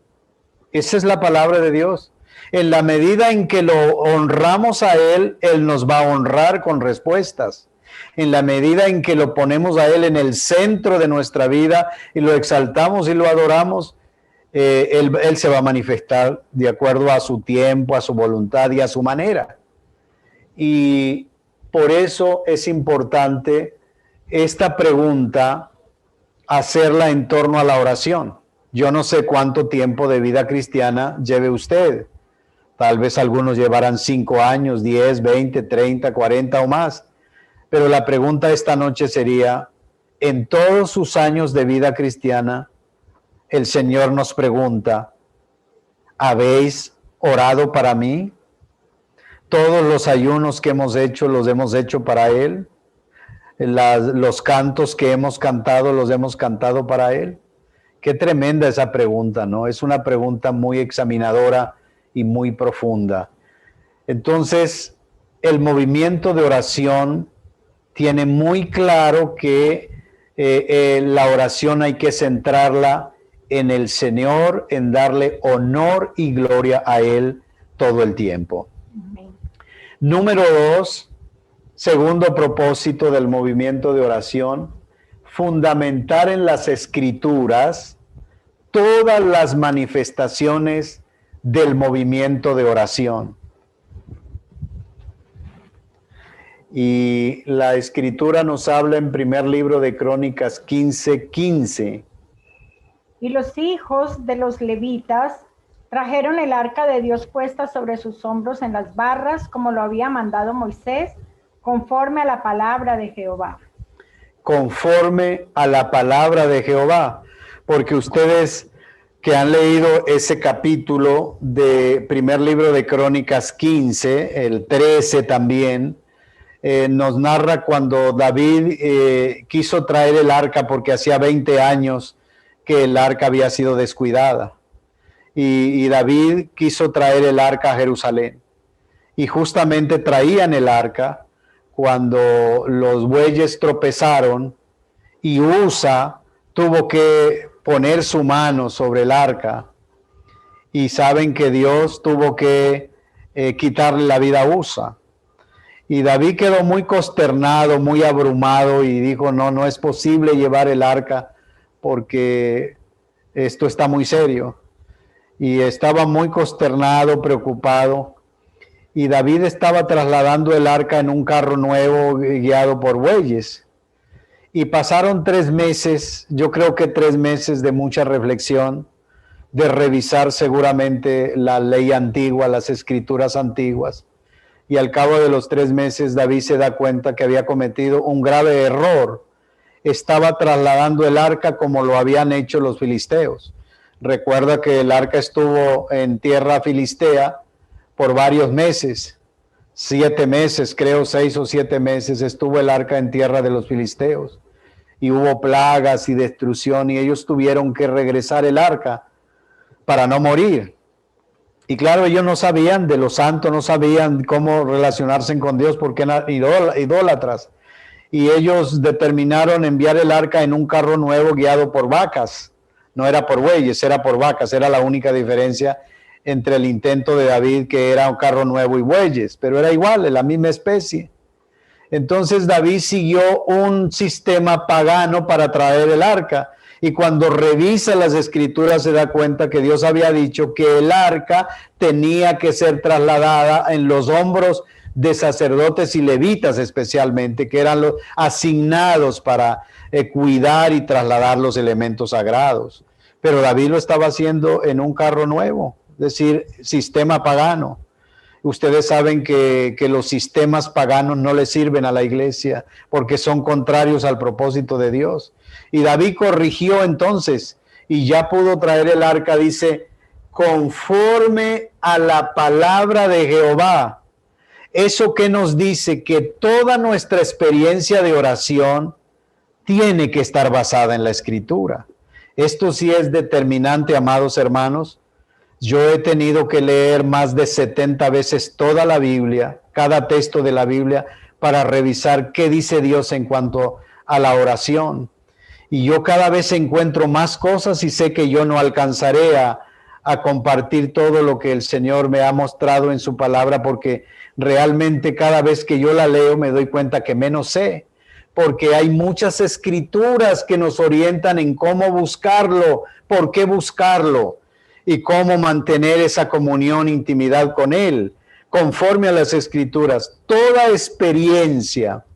Esa es la palabra de Dios. En la medida en que lo honramos a Él, Él nos va a honrar con respuestas. En la medida en que lo ponemos a Él en el centro de nuestra vida y lo exaltamos y lo adoramos, él se va a manifestar de acuerdo a su tiempo, a su voluntad y a su manera. Y por eso es importante esta pregunta, hacerla en torno a la oración. Yo no sé cuánto tiempo de vida cristiana lleve usted. Tal vez algunos llevarán 5 años, 10, 20, 30, 40 o más. Pero la pregunta esta noche sería, en todos sus años de vida cristiana, el Señor nos pregunta, ¿habéis orado para mí? Todos los ayunos que hemos hecho, los hemos hecho para Él. Los cantos que hemos cantado, los hemos cantado para Él. Qué tremenda esa pregunta, ¿no? Es una pregunta muy examinadora y muy profunda. Entonces, el movimiento de oración tiene muy claro que la oración hay que centrarla en el Señor, en darle honor y gloria a Él todo el tiempo. Número 2, segundo propósito del movimiento de oración, fundamentar en las Escrituras todas las manifestaciones del movimiento de oración. Y la Escritura nos habla en primer libro de Crónicas 15:15. Y los hijos de los levitas trajeron el arca de Dios puesta sobre sus hombros en las barras, como lo había mandado Moisés, conforme a la palabra de Jehová. Conforme a la palabra de Jehová, porque ustedes que han leído ese capítulo de primer libro de Crónicas 15, el 13 también, nos narra cuando David quiso traer el arca porque hacía 20 años que el arca había sido descuidada. Y David quiso traer el arca a Jerusalén. Y justamente traían el arca cuando los bueyes tropezaron y Usa tuvo que poner su mano sobre el arca. Y saben que Dios tuvo que quitarle la vida a Usa. Y David quedó muy consternado, muy abrumado y dijo, no es posible llevar el arca porque esto está muy serio. Y estaba muy consternado, preocupado. Y David estaba trasladando el arca en un carro nuevo guiado por bueyes. Y pasaron 3 meses, yo creo que 3 meses de mucha reflexión, de revisar seguramente la ley antigua, las escrituras antiguas. Y al cabo de los 3 meses, David se da cuenta que había cometido un grave error. Estaba trasladando el arca como lo habían hecho los filisteos. Recuerda que el arca estuvo en tierra filistea por varios meses, 7 meses, creo 6 o 7 meses estuvo el arca en tierra de los filisteos. Y hubo plagas y destrucción y ellos tuvieron que regresar el arca para no morir. Y claro, ellos no sabían de los santos, no sabían cómo relacionarse con Dios porque eran idólatras. Y ellos determinaron enviar el arca en un carro nuevo guiado por vacas. No era por bueyes, era por vacas. Era la única diferencia entre el intento de David, que era un carro nuevo, y bueyes. Pero era igual, de la misma especie. Entonces David siguió un sistema pagano para traer el arca. Y cuando revisa las escrituras se da cuenta que Dios había dicho que el arca tenía que ser trasladada en los hombros de sacerdotes y levitas especialmente, que eran los asignados para cuidar y trasladar los elementos sagrados. Pero David lo estaba haciendo en un carro nuevo, es decir, sistema pagano. Ustedes saben que los sistemas paganos no le sirven a la iglesia porque son contrarios al propósito de Dios. Y David corrigió entonces y ya pudo traer el arca, dice, conforme a la palabra de Jehová. Eso que nos dice que toda nuestra experiencia de oración tiene que estar basada en la Escritura. Esto sí es determinante, amados hermanos, Yo he tenido que leer más de 70 veces toda la Biblia, cada texto de la Biblia, para revisar qué dice Dios en cuanto a la oración. Y yo cada vez encuentro más cosas y sé que yo no alcanzaré a compartir todo lo que el Señor me ha mostrado en su palabra, porque realmente cada vez que yo la leo me doy cuenta que menos sé, porque hay muchas escrituras que nos orientan en cómo buscarlo, por qué buscarlo y cómo mantener esa comunión, intimidad con Él, conforme a las escrituras. Toda experiencia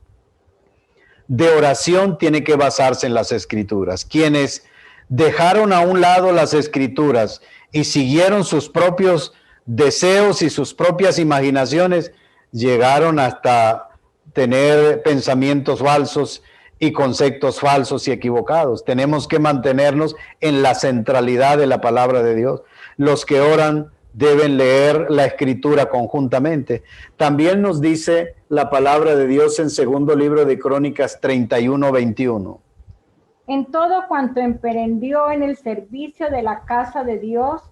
de oración tiene que basarse en las escrituras. Quienes dejaron a un lado las escrituras y siguieron sus propios deseos y sus propias imaginaciones, llegaron hasta tener pensamientos falsos y conceptos falsos y equivocados. Tenemos que mantenernos en la centralidad de la palabra de Dios. Los que oran deben leer la escritura conjuntamente. También nos dice la palabra de Dios en segundo libro de Crónicas 31:21. En todo cuanto emprendió en el servicio de la casa de Dios,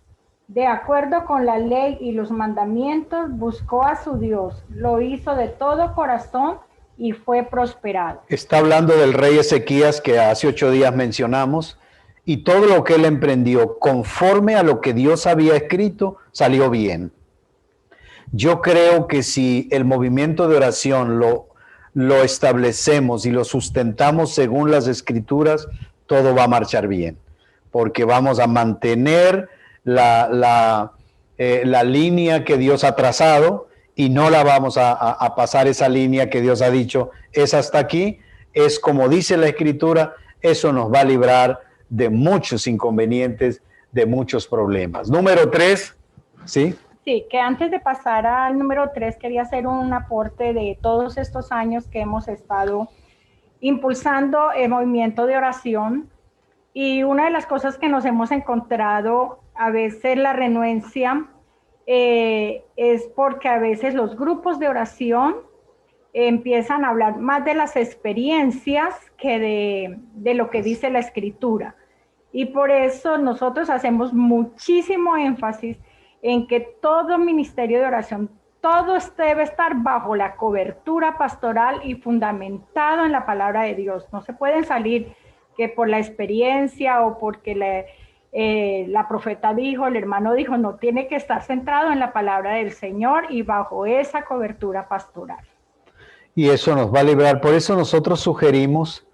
de acuerdo con la ley y los mandamientos, buscó a su Dios, lo hizo de todo corazón y fue prosperado. Está hablando del rey Ezequías que hace 8 días mencionamos, y todo lo que él emprendió conforme a lo que Dios había escrito salió bien. Yo creo que si el movimiento de oración lo establecemos y lo sustentamos según las escrituras, todo va a marchar bien, porque vamos a mantener la línea que Dios ha trazado y no la vamos a pasar esa línea que Dios ha dicho, es hasta aquí, es como dice la escritura. Eso nos va a librar de muchos inconvenientes, de muchos problemas. Número 3, ¿sí? Sí, que antes de pasar al número 3, quería hacer un aporte de todos estos años que hemos estado impulsando el movimiento de oración, y una de las cosas que nos hemos encontrado, a veces la renuencia, es porque a veces los grupos de oración empiezan a hablar más de las experiencias que de lo que dice la escritura. Y por eso nosotros hacemos muchísimo énfasis en que todo ministerio de oración, todo debe estar bajo la cobertura pastoral y fundamentado en la palabra de Dios. No se pueden salir que por la experiencia o porque la profeta dijo, el hermano dijo, no, tiene que estar centrado en la palabra del Señor y bajo esa cobertura pastoral. Y eso nos va a librar. Por eso nosotros sugerimos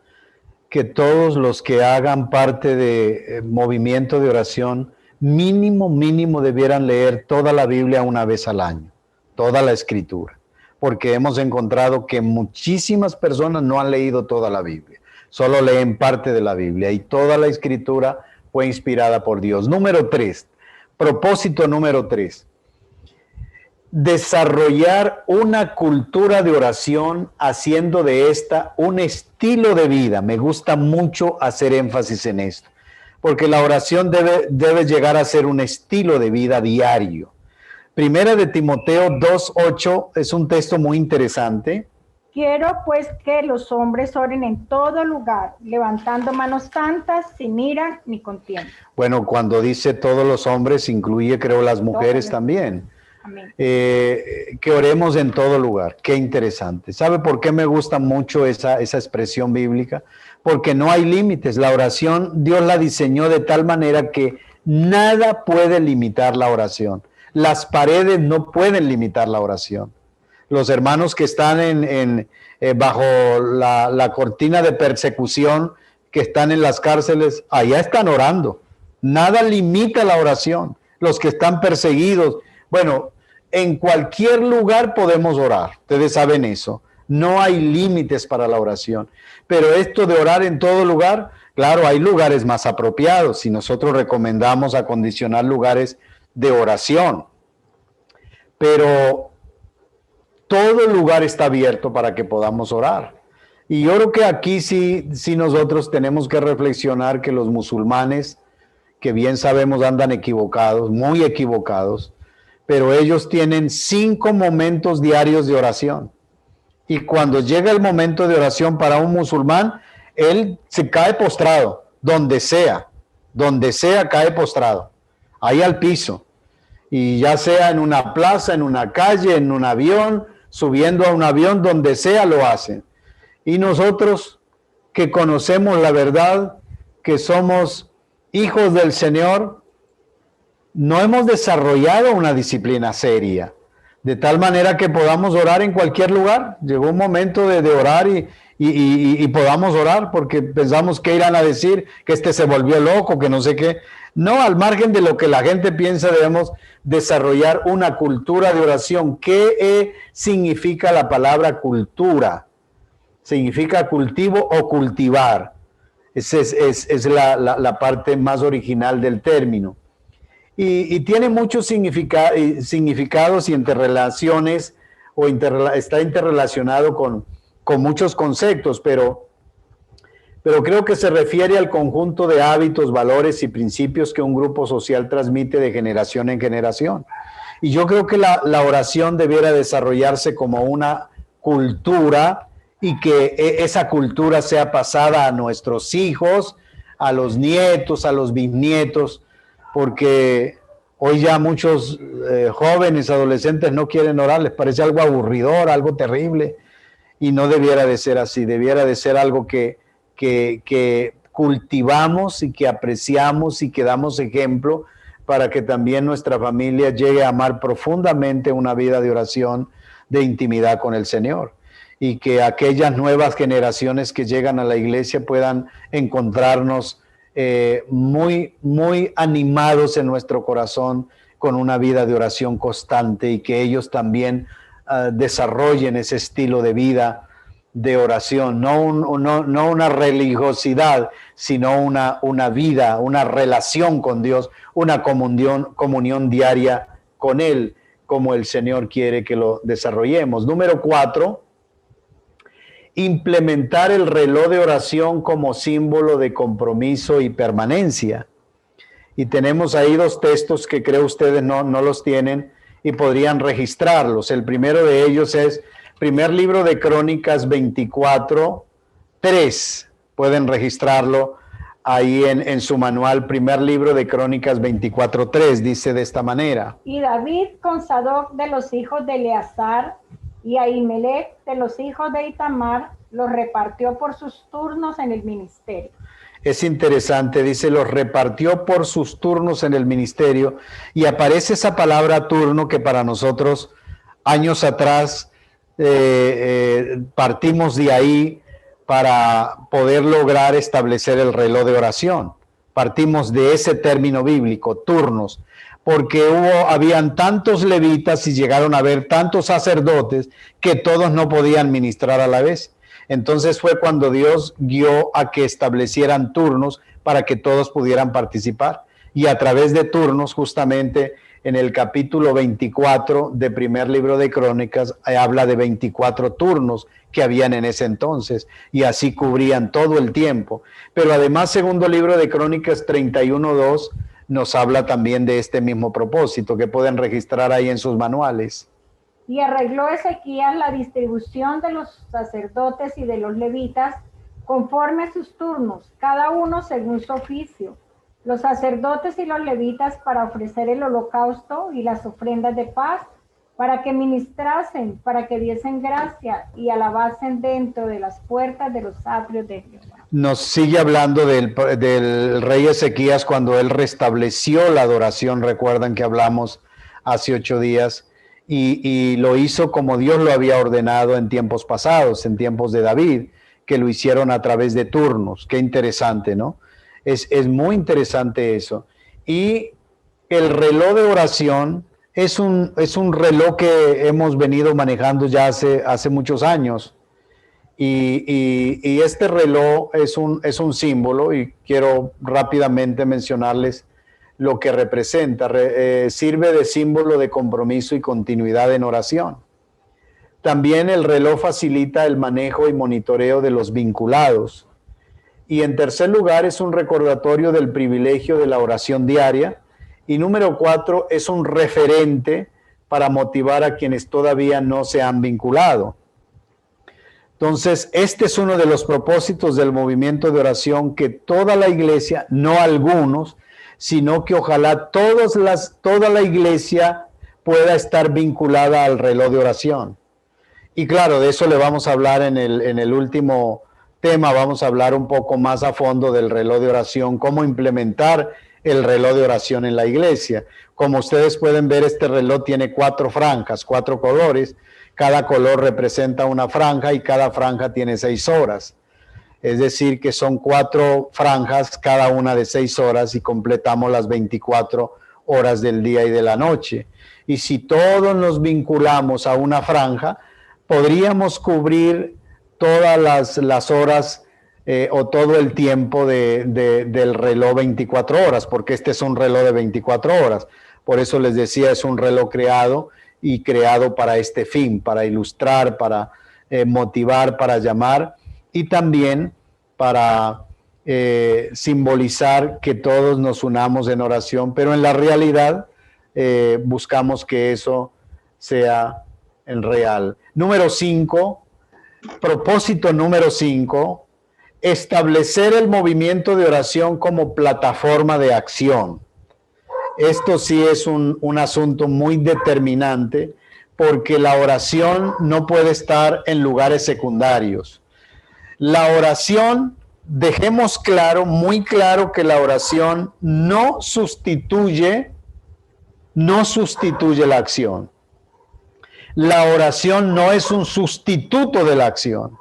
que todos los que hagan parte de movimiento de oración, mínimo debieran leer toda la Biblia una vez al año, toda la escritura, porque hemos encontrado que muchísimas personas no han leído toda la Biblia, solo leen parte de la Biblia, y toda la escritura fue inspirada por Dios. Número 3, propósito número 3. Desarrollar una cultura de oración, haciendo de esta un estilo de vida. Me gusta mucho hacer énfasis en esto, porque la oración debe llegar a ser un estilo de vida diario. Primera de Timoteo 2:8 es un texto muy interesante. Quiero pues que los hombres oren en todo lugar, levantando manos santas, sin ira ni contienda. Bueno, cuando dice todos los hombres, incluye, creo, las mujeres también. Que oremos en todo lugar. Qué interesante. ¿Sabe por qué me gusta mucho esa expresión bíblica? Porque no hay límites. La oración, Dios la diseñó de tal manera que nada puede limitar la oración. Las paredes no pueden limitar la oración. Los hermanos que están bajo la cortina de persecución, que están en las cárceles, allá están orando. Nada limita la oración. Los que están perseguidos, bueno, en cualquier lugar podemos orar. Ustedes saben eso. No hay límites para la oración. Pero esto de orar en todo lugar, claro, hay lugares más apropiados y nosotros recomendamos acondicionar lugares de oración. Pero todo lugar está abierto para que podamos orar. Y yo creo que aquí sí nosotros tenemos que reflexionar que los musulmanes, que bien sabemos andan equivocados, muy equivocados, pero ellos tienen 5 momentos diarios de oración. Y cuando llega el momento de oración para un musulmán, él se cae postrado, donde sea cae postrado, ahí al piso. Y ya sea en una plaza, en una calle, en un avión, subiendo a un avión, donde sea lo hacen. Y nosotros que conocemos la verdad, que somos hijos del Señor, no hemos desarrollado una disciplina seria, de tal manera que podamos orar en cualquier lugar. Llegó un momento de orar y podamos orar porque pensamos que irán a decir que este se volvió loco, que no sé qué. No, al margen de lo que la gente piensa, debemos desarrollar una cultura de oración. ¿Qué significa la palabra cultura? Significa cultivo o cultivar. Esa es la parte más original del término. Y tiene muchos significados y interrelaciones, está interrelacionado con muchos conceptos, pero creo que se refiere al conjunto de hábitos, valores y principios que un grupo social transmite de generación en generación. Y yo creo que la oración debiera desarrollarse como una cultura y que esa cultura sea pasada a nuestros hijos, a los nietos, a los bisnietos, porque hoy ya muchos jóvenes, adolescentes no quieren orar, les parece algo aburridor, algo terrible, y no debiera de ser así, debiera de ser algo que cultivamos y que apreciamos y que damos ejemplo para que también nuestra familia llegue a amar profundamente una vida de oración, de intimidad con el Señor, y que aquellas nuevas generaciones que llegan a la iglesia puedan encontrarnos muy animados en nuestro corazón con una vida de oración constante, y que ellos también desarrollen ese estilo de vida de oración, no una religiosidad, sino una vida, una relación con Dios, una comunión diaria con Él, como el Señor quiere que lo desarrollemos. Número 4, implementar el reloj de oración como símbolo de compromiso y permanencia. Y tenemos ahí dos textos que creo ustedes no los tienen y podrían registrarlos. El primero de ellos es primer libro de Crónicas 24:3. Pueden registrarlo ahí en su manual. Primer libro de Crónicas 24:3 dice de esta manera: Y David con Sadoc de los hijos de Eleazar y Ahimelech de los hijos de Itamar los repartió por sus turnos en el ministerio. Es interesante, dice, los repartió por sus turnos en el ministerio, y aparece esa palabra turno que para nosotros años atrás partimos de ahí para poder lograr establecer el reloj de oración. Partimos de ese término bíblico, turnos, porque habían tantos levitas y llegaron a haber tantos sacerdotes que todos no podían ministrar a la vez. Entonces fue cuando Dios guió a que establecieran turnos para que todos pudieran participar. Y a través de turnos, justamente en el capítulo 24 de primer libro de Crónicas, habla de 24 turnos que habían en ese entonces, y así cubrían todo el tiempo. Pero además, segundo libro de Crónicas 31:2 nos habla también de este mismo propósito, que pueden registrar ahí en sus manuales. Y arregló Ezequías la distribución de los sacerdotes y de los levitas conforme a sus turnos, cada uno según su oficio. Los sacerdotes y los levitas para ofrecer el holocausto y las ofrendas de paz, para que ministrasen, para que diesen gracia y alabasen dentro de las puertas de los atrios de Jehová. Nos sigue hablando del rey Ezequías cuando él restableció la adoración. Recuerdan que hablamos hace 8 días. Y lo hizo como Dios lo había ordenado en tiempos pasados, en tiempos de David, que lo hicieron a través de turnos. Qué interesante, ¿no? Es muy interesante eso. Y el reloj de oración es un reloj que hemos venido manejando ya hace muchos años. Y este reloj es un símbolo, y quiero rápidamente mencionarles lo que representa. Sirve de símbolo de compromiso y continuidad en oración. También el reloj facilita el manejo y monitoreo de los vinculados. Y en tercer lugar, es un recordatorio del privilegio de la oración diaria. Y número 4, es un referente para motivar a quienes todavía no se han vinculado. Entonces, este es uno de los propósitos del movimiento de oración, que toda la iglesia, no algunos, sino que ojalá toda la iglesia pueda estar vinculada al reloj de oración. Y claro, de eso le vamos a hablar en el último tema, vamos a hablar un poco más a fondo del reloj de oración, cómo implementar el reloj de oración en la iglesia. Como ustedes pueden ver, este reloj tiene 4 franjas, 4 colores. Cada color representa una franja y cada franja tiene 6 horas. Es decir, que son 4 franjas, cada una de 6 horas, y completamos las 24 horas del día y de la noche. Y si todos nos vinculamos a una franja, podríamos cubrir todas las horas o todo el tiempo del reloj 24 horas, porque este es un reloj de 24 horas. Por eso les decía, es un reloj creado para este fin, para ilustrar, para motivar, para llamar, y también para simbolizar que todos nos unamos en oración, pero en la realidad buscamos que eso sea en real. Número 5, propósito número 5, establecer el movimiento de oración como plataforma de acción. Esto sí es un asunto muy determinante, porque la oración no puede estar en lugares secundarios. La oración, dejemos claro, muy claro, que la oración no sustituye la acción. La oración no es un sustituto de la acción.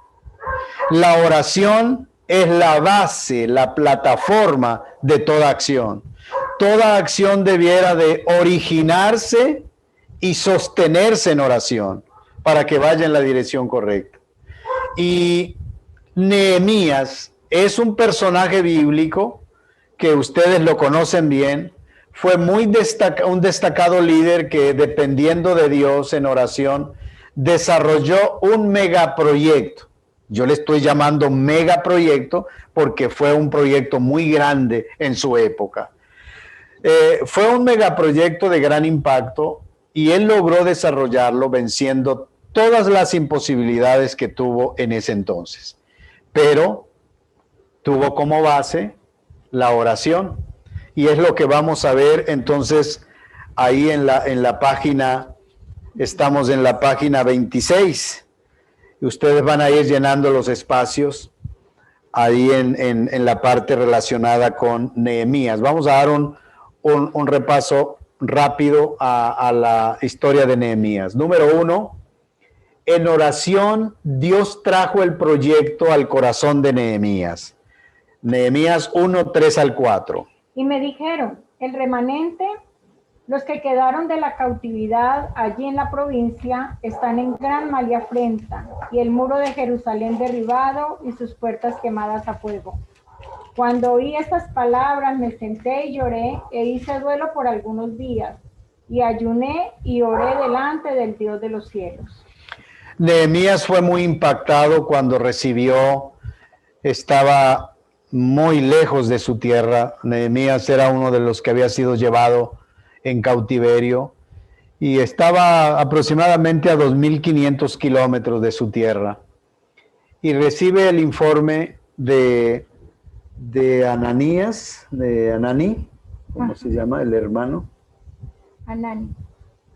La oración es la base, la plataforma de toda acción. Toda acción debiera de originarse y sostenerse en oración para que vaya en la dirección correcta. Y Nehemías es un personaje bíblico que ustedes lo conocen bien. Fue un destacado líder que, dependiendo de Dios en oración, desarrolló un megaproyecto. Yo le estoy llamando megaproyecto porque fue un proyecto muy grande en su época. Fue un megaproyecto de gran impacto y él logró desarrollarlo venciendo todas las imposibilidades que tuvo en ese entonces. Pero tuvo como base la oración. Y es lo que vamos a ver entonces ahí en la página, estamos en la página 26. Y ustedes van a ir llenando los espacios ahí en la parte relacionada con Nehemías. Vamos a dar un repaso rápido a la historia de Nehemías. Número 1, en oración Dios trajo el proyecto al corazón de Nehemías. Nehemías 1, 3 al 4. Y me dijeron, el remanente, los que quedaron de la cautividad allí en la provincia, están en gran mal y afrenta, y el muro de Jerusalén derribado y sus puertas quemadas a fuego. Cuando oí estas palabras me senté y lloré e hice duelo por algunos días, y ayuné y oré delante del Dios de los cielos. Nehemías fue muy impactado cuando estaba muy lejos de su tierra. Nehemías era uno de los que había sido llevado en cautiverio y estaba aproximadamente a 2.500 kilómetros de su tierra. Y recibe el informe de Ananí, ¿cómo se llama el hermano?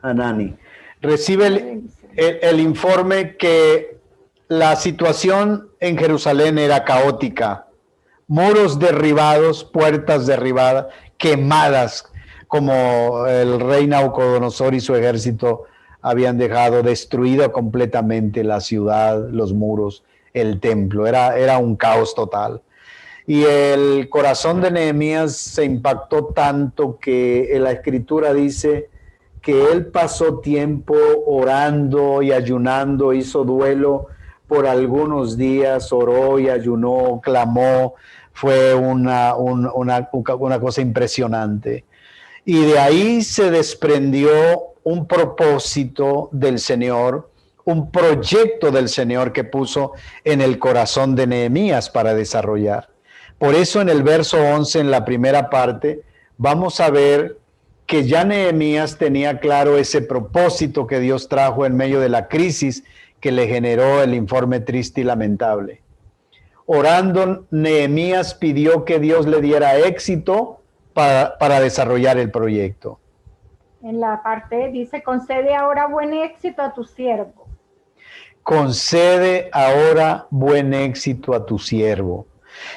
Anani. Recibe el informe que la situación en Jerusalén era caótica. Muros derribados, puertas derribadas, quemadas, como el rey Nabucodonosor y su ejército habían dejado destruida completamente la ciudad, los muros, el templo. Era un caos total. Y el corazón de Nehemías se impactó tanto que la escritura dice que él pasó tiempo orando y ayunando, hizo duelo por algunos días, oró y ayunó, clamó. Fue una cosa impresionante. Y de ahí se desprendió un propósito del Señor, un proyecto del Señor que puso en el corazón de Nehemías para desarrollar. Por eso en el verso 11, en la primera parte, vamos a ver que ya Nehemías tenía claro ese propósito que Dios trajo en medio de la crisis que le generó el informe triste y lamentable. Orando, Nehemías pidió que Dios le diera éxito para desarrollar el proyecto. En la parte dice, concede ahora buen éxito a tu siervo. Concede ahora buen éxito a tu siervo.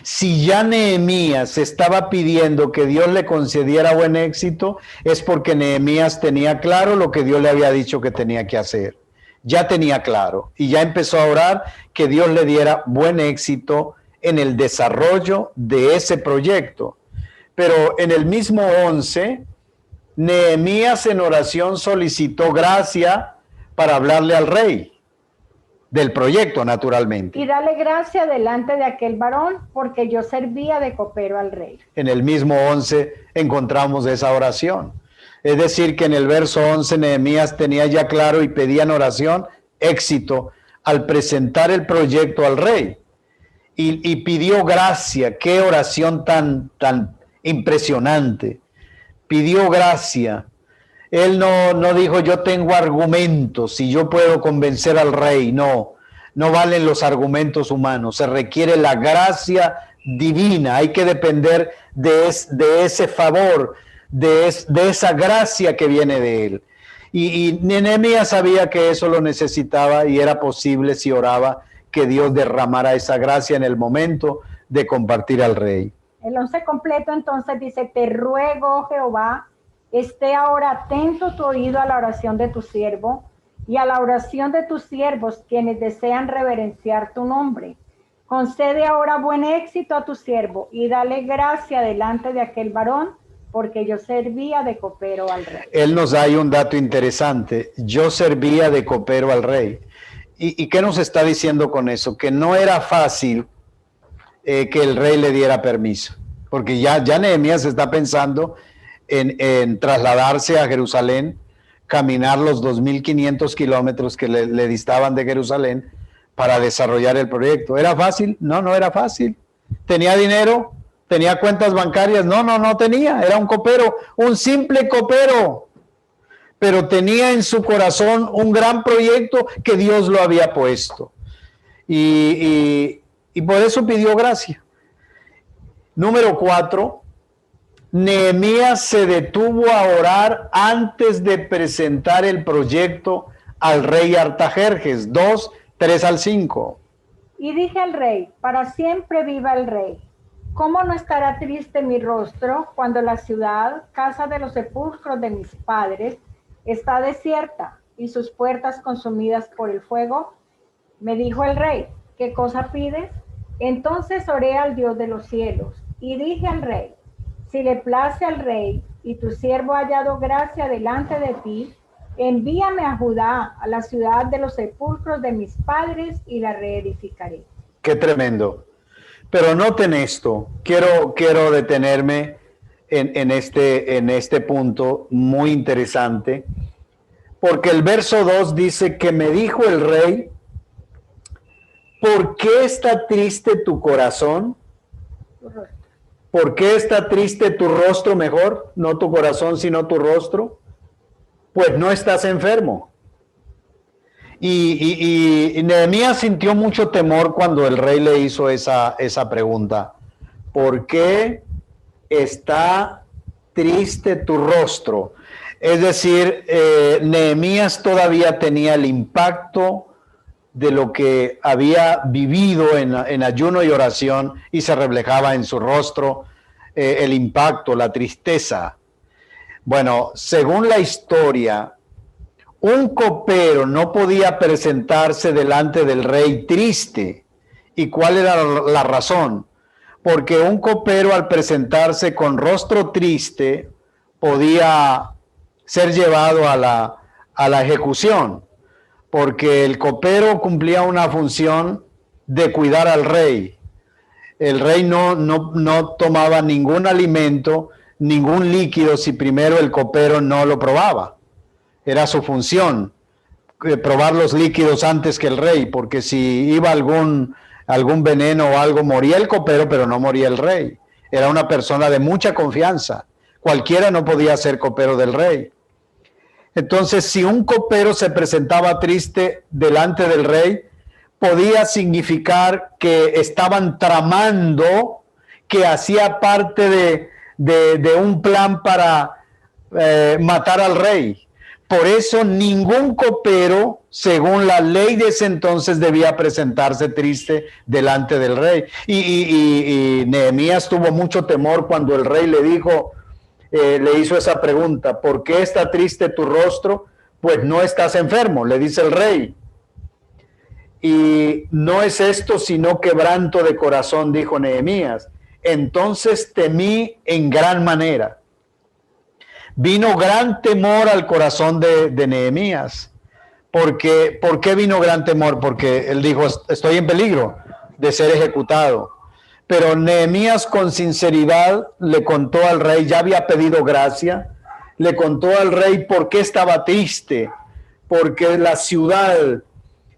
Si ya Nehemías estaba pidiendo que Dios le concediera buen éxito, es porque Nehemías tenía claro lo que Dios le había dicho que tenía que hacer. Ya tenía claro y ya empezó a orar que Dios le diera buen éxito en el desarrollo de ese proyecto. Pero en el mismo 11, Nehemías en oración solicitó gracia para hablarle al rey del proyecto, naturalmente. Y dale gracia delante de aquel varón, porque yo servía de copero al rey. En el mismo 11 encontramos esa oración. Es decir, que en el verso 11 Nehemías tenía ya claro y pedía en oración éxito al presentar el proyecto al rey. Y pidió gracia. Qué oración tan impresionante. Pidió gracia. Él no dijo, yo tengo argumentos y yo puedo convencer al rey. No valen los argumentos humanos. Se requiere la gracia divina. Hay que depender de ese favor, de esa gracia que viene de él. Y Nehemías sabía que eso lo necesitaba y era posible si oraba que Dios derramara esa gracia en el momento de compartir al rey. El 11 completo entonces dice, te ruego, Jehová, esté ahora atento tu oído a la oración de tu siervo y a la oración de tus siervos, quienes desean reverenciar tu nombre. Concede ahora buen éxito a tu siervo y dale gracia delante de aquel varón, porque yo servía de copero al rey. Él nos da ahí un dato interesante. Yo servía de copero al rey. ¿Y qué nos está diciendo con eso? Que no era fácil que el rey le diera permiso, porque ya Nehemías está pensando en trasladarse a Jerusalén, caminar los 2.500 kilómetros que le distaban de Jerusalén para desarrollar el proyecto. ¿Era fácil? No era fácil. ¿Tenía dinero? ¿Tenía cuentas bancarias? No tenía. Era un copero, un simple copero. Pero tenía en su corazón un gran proyecto que Dios lo había puesto. Y por eso pidió gracia. Número 4, Nehemías se detuvo a orar antes de presentar el proyecto al rey Artajerjes, 2, 3 al 5. Y dije al rey, para siempre viva el rey. ¿Cómo no estará triste mi rostro cuando la ciudad, casa de los sepulcros de mis padres, está desierta y sus puertas consumidas por el fuego? Me dijo el rey, ¿qué cosa pides? Entonces oré al Dios de los cielos y dije al rey, si le place al rey y tu siervo ha hallado gracia delante de ti, envíame a Judá, a la ciudad de los sepulcros de mis padres, y la reedificaré. Qué tremendo. Pero noten esto, quiero detenerme en este punto muy interesante, porque el verso 2 dice que me dijo el rey, ¿por qué está triste tu corazón? ¿Por qué está triste tu rostro mejor? No tu corazón, sino tu rostro. Pues no estás enfermo. Y Nehemías sintió mucho temor cuando el rey le hizo esa pregunta. ¿Por qué está triste tu rostro? Es decir, Nehemías todavía tenía el impacto de lo que había vivido en ayuno y oración y se reflejaba en su rostro el impacto, la tristeza. Bueno, según la historia, un copero no podía presentarse delante del rey triste. ¿Y cuál era la razón? Porque un copero al presentarse con rostro triste podía ser llevado a la ejecución, porque el copero cumplía una función de cuidar al rey. El rey no tomaba ningún alimento, ningún líquido si primero el copero no lo probaba. Era su función, probar los líquidos antes que el rey, porque si iba algún veneno o algo, moría el copero, pero no moría el rey. Era una persona de mucha confianza. Cualquiera no podía ser copero del rey. Entonces, si un copero se presentaba triste delante del rey, podía significar que estaban tramando, que hacía parte de un plan para matar al rey. Por eso ningún copero, según la ley de ese entonces, debía presentarse triste delante del rey. Y Nehemías tuvo mucho temor cuando el rey le dijo, le hizo esa pregunta: ¿por qué está triste tu rostro? Pues no estás enfermo, le dice el rey. Y no es esto sino quebranto de corazón, dijo Nehemías. Entonces temí en gran manera. Vino gran temor al corazón de Nehemías. ¿Por qué vino gran temor? Porque él dijo, estoy en peligro de ser ejecutado. Pero Nehemías con sinceridad le contó al rey, ya había pedido gracia, le contó al rey por qué estaba triste, porque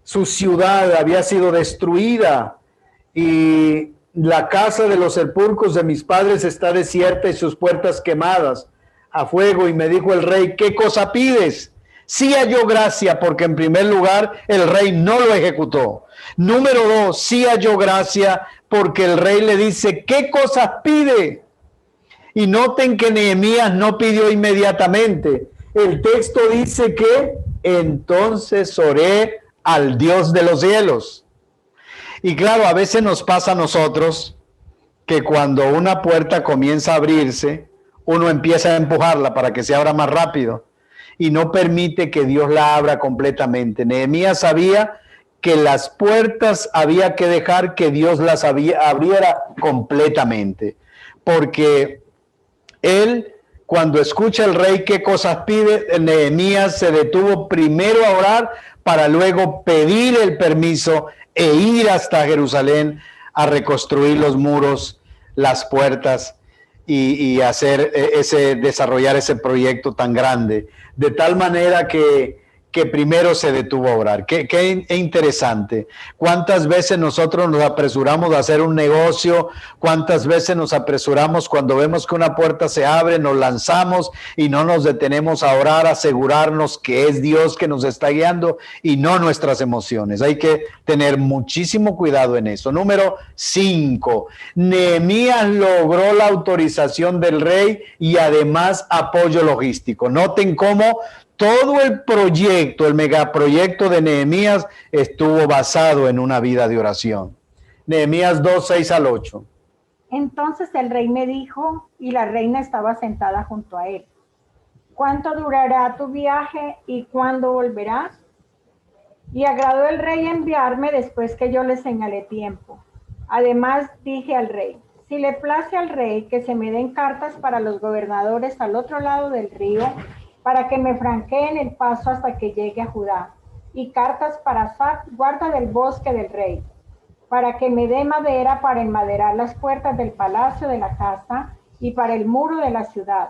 su ciudad había sido destruida y la casa de los sepulcros de mis padres está desierta y sus puertas quemadas a fuego. Y me dijo el rey, ¿qué cosa pides? Sí halló gracia, porque en primer lugar el rey no lo ejecutó. Número 2, sí halló gracia porque el rey le dice, ¿qué cosas pide? Y noten que Nehemías no pidió inmediatamente. El texto dice que entonces oré al Dios de los cielos. Y claro, a veces nos pasa a nosotros que cuando una puerta comienza a abrirse, uno empieza a empujarla para que se abra más rápido y no permite que Dios la abra completamente. Nehemías sabía que las puertas había que dejar que Dios las abriera completamente, porque él, cuando escucha el rey qué cosas pide, Nehemías se detuvo primero a orar para luego pedir el permiso e ir hasta Jerusalén a reconstruir los muros, las puertas y hacer desarrollar ese proyecto tan grande, de tal manera que primero se detuvo a orar. Qué interesante. ¿Cuántas veces nosotros nos apresuramos a hacer un negocio? ¿Cuántas veces nos apresuramos cuando vemos que una puerta se abre, nos lanzamos y no nos detenemos a orar, a asegurarnos que es Dios que nos está guiando y no nuestras emociones? Hay que tener muchísimo cuidado en eso. Número 5, Nehemías logró la autorización del rey y además apoyo logístico. Noten cómo todo el proyecto, el megaproyecto de Nehemías estuvo basado en una vida de oración. Nehemías 2, 6 al 8. Entonces el rey me dijo, y la reina estaba sentada junto a él: ¿cuánto durará tu viaje y cuándo volverás? Y agradó el rey enviarme después que yo le señalé tiempo. Además dije al rey, si le place al rey que se me den cartas para los gobernadores al otro lado del río, para que me franqueen el paso hasta que llegue a Judá, y cartas para Asaf, guarda del bosque del rey, para que me dé madera para enmaderar las puertas del palacio de la casa y para el muro de la ciudad,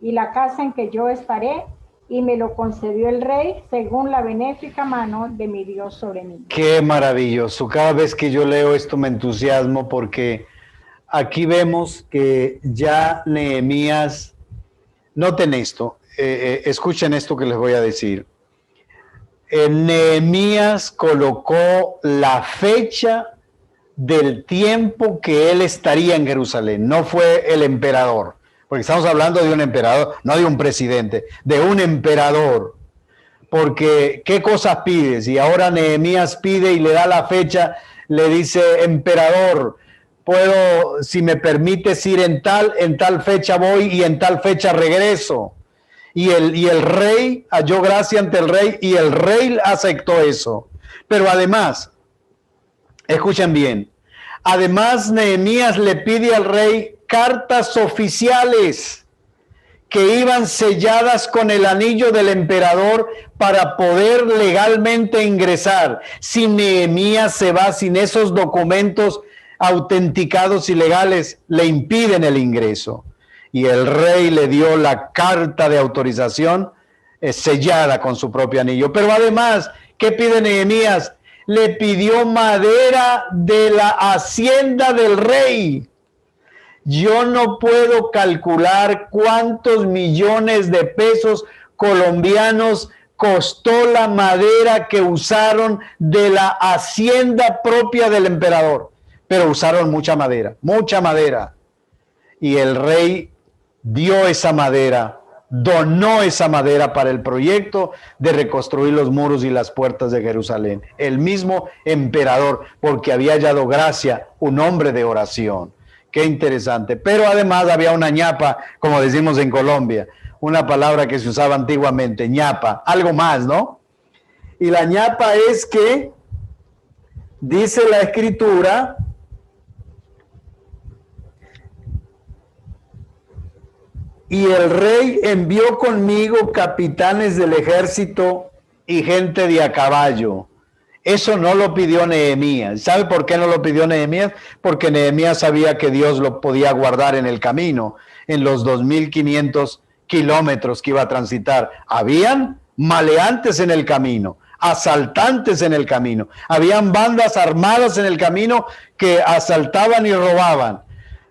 y la casa en que yo estaré, y me lo concedió el rey según la benéfica mano de mi Dios sobre mí. Qué maravilloso. Cada vez que yo leo esto me entusiasmo, porque aquí vemos que ya Nehemías, noten esto, escuchen esto que les voy a decir. Nehemías colocó la fecha del tiempo que él estaría en Jerusalén. No fue el emperador, porque estamos hablando de un emperador, no de un presidente, de un emperador. Porque ¿qué cosas pides? Y ahora Nehemías pide y le da la fecha, le dice, emperador, puedo, si me permites ir en tal fecha voy y en tal fecha regreso. Y el rey halló gracia ante el rey y el rey aceptó eso. Pero además, escuchen bien, además Nehemías le pide al rey cartas oficiales que iban selladas con el anillo del emperador para poder legalmente ingresar. Si Nehemías se va sin esos documentos autenticados y legales, le impiden el ingreso. Y el rey le dio la carta de autorización sellada con su propio anillo. Pero además, ¿qué pide Nehemías? Le pidió madera de la hacienda del rey. Yo no puedo calcular cuántos millones de pesos colombianos costó la madera que usaron de la hacienda propia del emperador. Pero usaron mucha madera, mucha madera. Y el rey dio esa madera, donó esa madera para el proyecto de reconstruir los muros y las puertas de Jerusalén. El mismo emperador, porque había hallado gracia, un hombre de oración. Qué interesante. Pero además había una ñapa, como decimos en Colombia, una palabra que se usaba antiguamente, ñapa, algo más, ¿no? Y la ñapa es que, dice la Escritura, y el rey envió conmigo capitanes del ejército y gente de a caballo. Eso no lo pidió Nehemías. ¿Sabe por qué no lo pidió Nehemías? Porque Nehemías sabía que Dios lo podía guardar en el camino, en los 2500 kilómetros que iba a transitar. Habían maleantes en el camino, asaltantes en el camino, habían bandas armadas en el camino que asaltaban y robaban.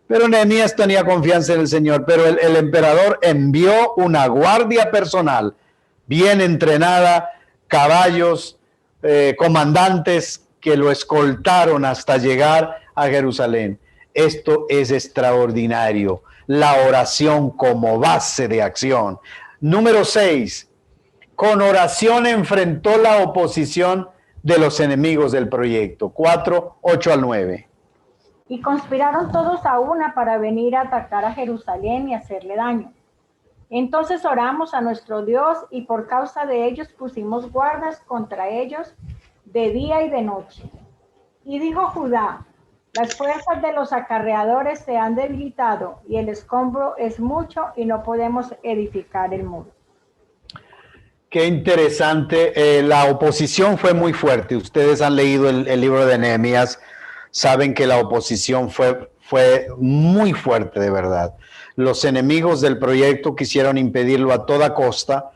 Pero Nehemías tenía confianza en el Señor, pero el emperador envió una guardia personal, bien entrenada, caballos, comandantes que lo escoltaron hasta llegar a Jerusalén. Esto es extraordinario, la oración como base de acción. Número 6, con oración enfrentó la oposición de los enemigos del proyecto. 4, 8 al 9. Y conspiraron todos a una para venir a atacar a Jerusalén y hacerle daño. Entonces oramos a nuestro Dios y por causa de ellos pusimos guardas contra ellos de día y de noche. Y dijo Judá: las fuerzas de los acarreadores se han debilitado y el escombro es mucho y no podemos edificar el muro. Qué interesante. La oposición fue muy fuerte. Ustedes han leído el libro de Nehemías, saben que la oposición fue muy fuerte, de verdad. Los enemigos del proyecto quisieron impedirlo a toda costa,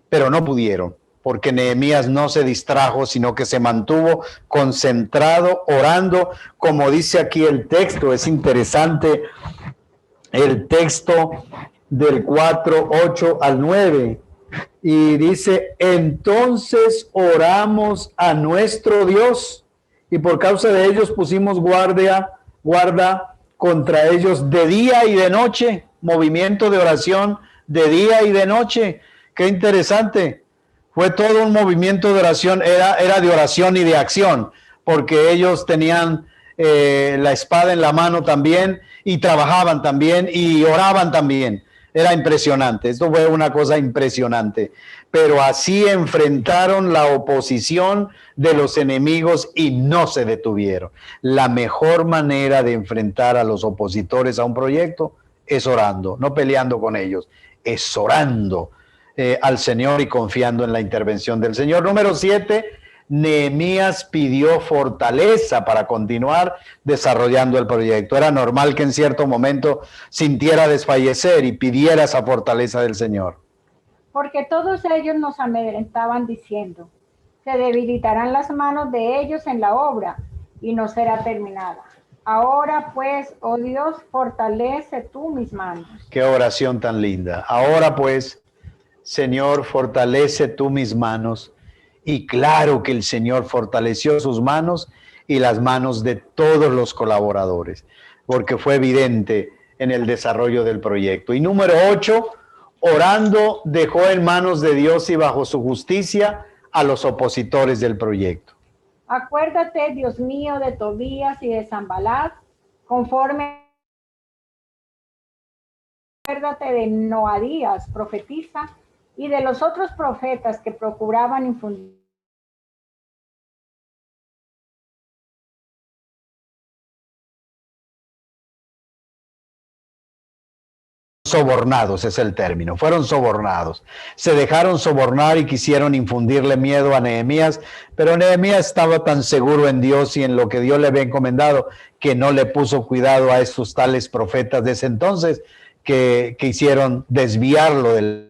pero no pudieron, porque Nehemías no se distrajo, sino que se mantuvo concentrado, orando, como dice aquí el texto. Es interesante el texto del 4, 8 al 9. Y dice: entonces oramos a nuestro Dios, y por causa de ellos pusimos guarda contra ellos de día y de noche. Movimiento de oración de día y de noche. Qué interesante. Fue todo un movimiento de oración, era de oración y de acción, porque ellos tenían la espada en la mano también, y trabajaban también, y oraban también. Era impresionante, esto fue una cosa impresionante. Pero así enfrentaron la oposición de los enemigos y no se detuvieron. La mejor manera de enfrentar a los opositores a un proyecto es orando, no peleando con ellos, es orando al Señor y confiando en la intervención del Señor. Número 7, Nehemías pidió fortaleza para continuar desarrollando el proyecto. Era normal que en cierto momento sintiera desfallecer y pidiera esa fortaleza del Señor. Porque todos ellos nos amedrentaban diciendo: se debilitarán las manos de ellos en la obra y no será terminada. Ahora pues, oh Dios, fortalece tú mis manos. Qué oración tan linda. Ahora pues, Señor, fortalece tú mis manos. Y claro que el Señor fortaleció sus manos y las manos de todos los colaboradores, porque fue evidente en el desarrollo del proyecto. Y número 8, orando dejó en manos de Dios y bajo su justicia a los opositores del proyecto. Acuérdate, Dios mío, de Tobías y de Sanballat, conforme. Acuérdate de Noadías, profetiza, y de los otros profetas que procuraban infundir sobornados, es el término, fueron sobornados, se dejaron sobornar y quisieron infundirle miedo a Nehemías, pero Nehemías estaba tan seguro en Dios y en lo que Dios le había encomendado que no le puso cuidado a estos tales profetas de ese entonces que quisieron desviarlo del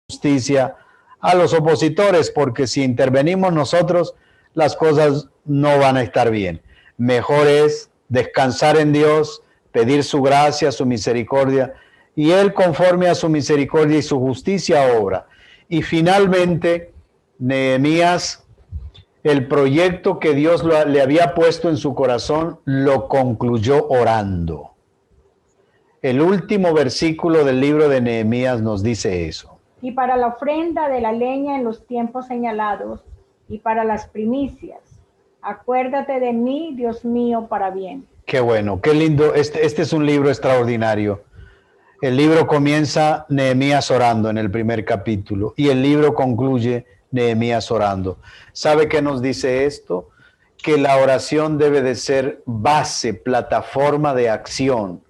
justicia a los opositores, porque si intervenimos nosotros, las cosas no van a estar bien. Mejor es descansar en Dios, pedir su gracia, su misericordia, y Él, conforme a su misericordia y su justicia, obra. Y finalmente, Nehemías, el proyecto que Dios le había puesto en su corazón, lo concluyó orando. El último versículo del libro de Nehemías nos dice eso. Y para la ofrenda de la leña en los tiempos señalados, y para las primicias, acuérdate de mí, Dios mío, para bien. Qué bueno, qué lindo. Este es un libro extraordinario. El libro comienza Nehemías orando en el primer capítulo y el libro concluye Nehemías orando. ¿Sabe qué nos dice esto? Que la oración debe de ser base, plataforma de acción.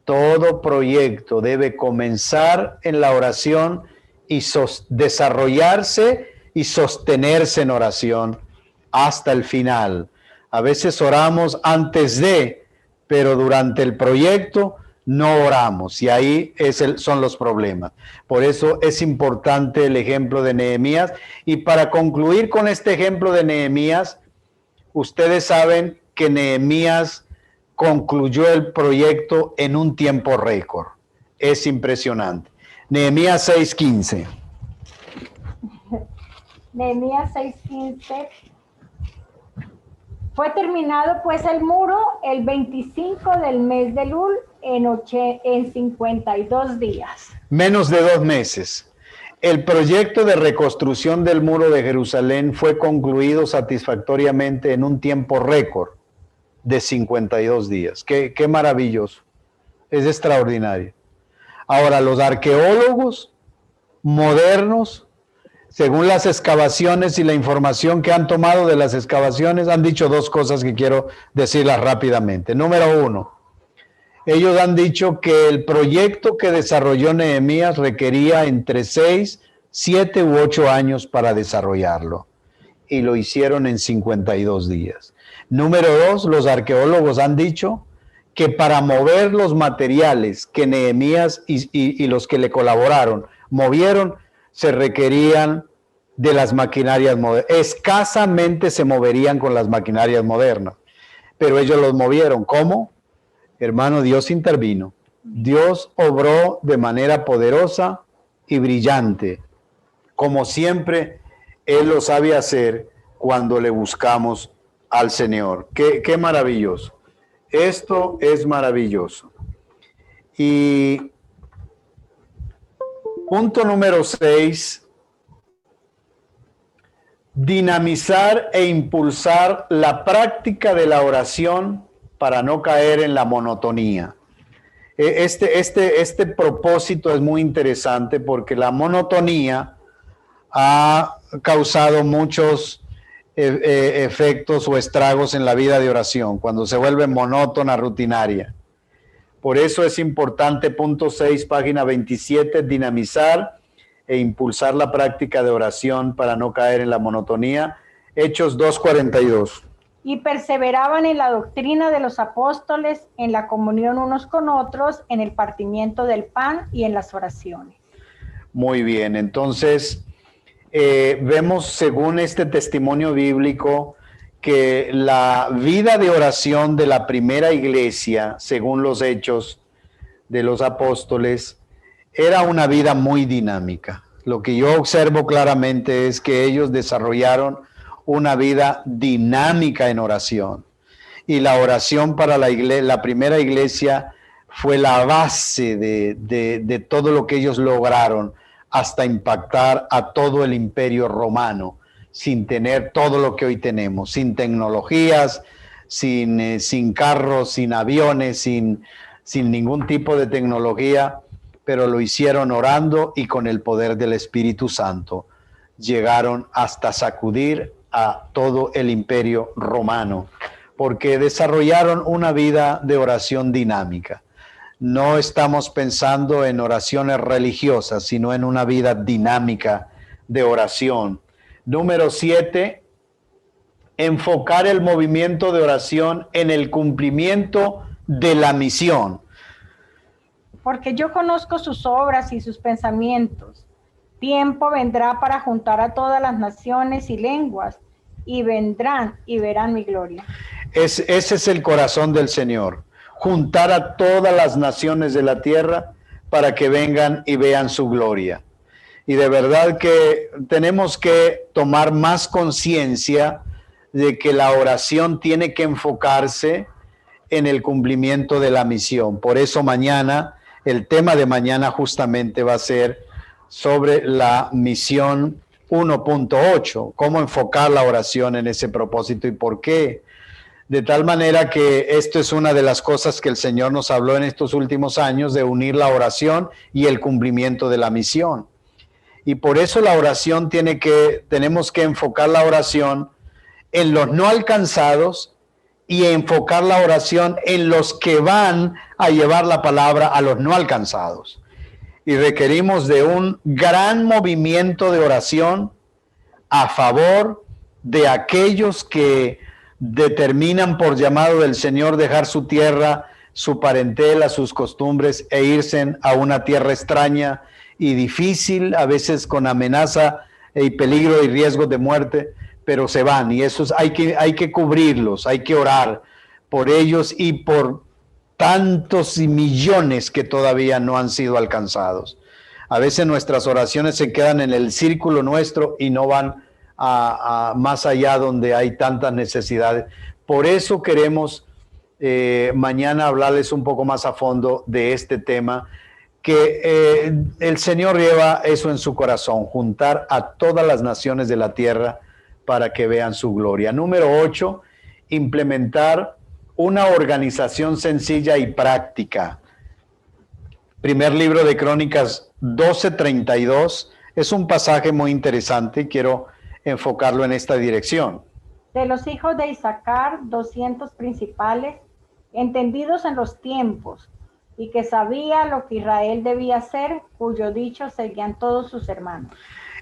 Todo proyecto debe comenzar en la oración y desarrollarse y sostenerse en oración hasta el final. A veces oramos antes de, pero durante el proyecto no oramos y ahí son los problemas. Por eso es importante el ejemplo de Nehemías. Y para concluir con este ejemplo de Nehemías, ustedes saben que Nehemías concluyó el proyecto en un tiempo récord. Es impresionante. Nehemías 6:15. Nehemías 6:15. Fue terminado pues el muro el 25 del mes de Elul en 52 días. Menos de 2 meses. El proyecto de reconstrucción del muro de Jerusalén fue concluido satisfactoriamente en un tiempo récord de 52 días. Qué maravilloso. Es extraordinario. Ahora, los arqueólogos modernos, según las excavaciones y la información que han tomado de las excavaciones, han dicho 2 cosas que quiero decirlas rápidamente. Número 1, ellos han dicho que el proyecto que desarrolló Nehemías requería entre 6, 7 u 8 años para desarrollarlo. Y lo hicieron en 52 días. Número 2, los arqueólogos han dicho que para mover los materiales que Nehemías y los que le colaboraron movieron, se requerían de las maquinarias modernas. Escasamente se moverían con las maquinarias modernas, pero ellos los movieron. ¿Cómo? Hermano, Dios intervino. Dios obró de manera poderosa y brillante, como siempre Él lo sabe hacer cuando le buscamos al Señor. Qué maravilloso. Esto es maravilloso. Y punto número 6, dinamizar e impulsar la práctica de la oración para no caer en la monotonía. Este propósito es muy interesante porque la monotonía ha causado muchos efectos o estragos en la vida de oración, cuando se vuelve monótona, rutinaria. Por eso es importante, punto 6, página 27, dinamizar e impulsar la práctica de oración para no caer en la monotonía. Hechos 2:42. Y perseveraban en la doctrina de los apóstoles, en la comunión unos con otros, en el partimiento del pan y en las oraciones. Muy bien, entonces vemos según este testimonio bíblico que la vida de oración de la primera iglesia, según los hechos de los apóstoles, era una vida muy dinámica. Lo que yo observo claramente es que ellos desarrollaron una vida dinámica en oración. Y la oración para la primera iglesia fue la base de todo lo que ellos lograron hasta impactar a todo el imperio romano, sin tener todo lo que hoy tenemos, sin tecnologías, sin carros, sin aviones, sin ningún tipo de tecnología, pero lo hicieron orando y con el poder del Espíritu Santo. Llegaron hasta sacudir a todo el imperio romano, porque desarrollaron una vida de oración dinámica. No estamos pensando en oraciones religiosas, sino en una vida dinámica de oración. Número 7, enfocar el movimiento de oración en el cumplimiento de la misión. Porque yo conozco sus obras y sus pensamientos. Tiempo vendrá para juntar a todas las naciones y lenguas, y vendrán y verán mi gloria. Ese es el corazón del Señor, juntar a todas las naciones de la tierra para que vengan y vean su gloria. Y de verdad que tenemos que tomar más conciencia de que la oración tiene que enfocarse en el cumplimiento de la misión. Por eso mañana, el tema de mañana justamente va a ser sobre la misión 1.8, cómo enfocar la oración en ese propósito y por qué. De tal manera que esto es una de las cosas que el Señor nos habló en estos últimos años, de unir la oración y el cumplimiento de la misión. Y por eso la oración tenemos que enfocar la oración en los no alcanzados y enfocar la oración en los que van a llevar la palabra a los no alcanzados. Y requerimos de un gran movimiento de oración a favor de aquellos que determinan por llamado del Señor dejar su tierra, su parentela, sus costumbres e irse a una tierra extraña y difícil, a veces con amenaza y peligro y riesgo de muerte, pero se van, y esos hay que cubrirlos, hay que orar por ellos y por tantos y millones que todavía no han sido alcanzados. A veces nuestras oraciones se quedan en el círculo nuestro y no van a más allá donde hay tantas necesidades. Por eso queremos mañana hablarles un poco más a fondo de este tema, que el Señor lleva eso en su corazón, juntar a todas las naciones de la tierra para que vean su gloria. Número 8, implementar una organización sencilla y práctica. Primer libro de Crónicas 12:32 es un pasaje muy interesante y quiero enfocarlo en esta dirección. De los hijos de Isaacar, 200 principales, entendidos en los tiempos, y que sabía lo que Israel debía hacer, cuyo dicho seguían todos sus hermanos.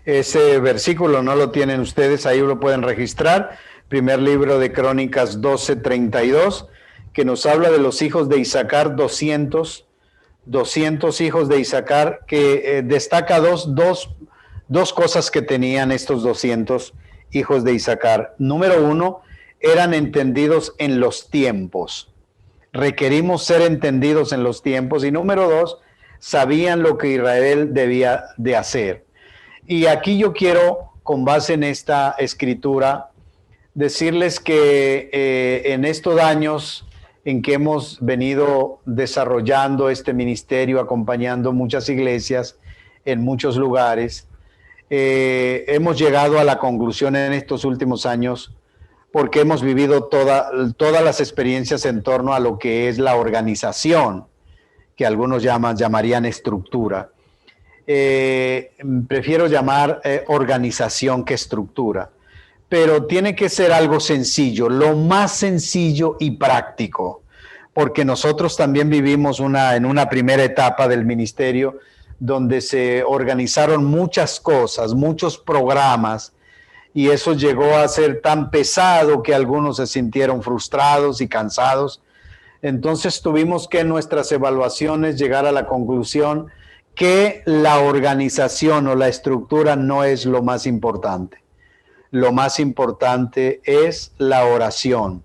Ese versículo no lo tienen ustedes, ahí lo pueden registrar. Primer libro de Crónicas 12:32, que nos habla de los hijos de Isaacar, 200 hijos de Isaacar, que destaca dos cosas que tenían estos 200 hijos de Isaacar. Número 1, eran entendidos en los tiempos. Requerimos ser entendidos en los tiempos. Y número 2, sabían lo que Israel debía de hacer. Y aquí yo quiero, con base en esta escritura, decirles que en estos años en que hemos venido desarrollando este ministerio, acompañando muchas iglesias en muchos lugares, hemos llegado a la conclusión en estos últimos años, porque hemos vivido todas las experiencias en torno a lo que es la organización, que algunos llamarían estructura. Prefiero llamar organización que estructura, pero tiene que ser algo sencillo, lo más sencillo y práctico, porque nosotros también vivimos en una primera etapa del ministerio donde se organizaron muchas cosas, muchos programas, y eso llegó a ser tan pesado que algunos se sintieron frustrados y cansados. Entonces tuvimos que en nuestras evaluaciones llegar a la conclusión que la organización o la estructura no es lo más importante. Lo más importante es la oración,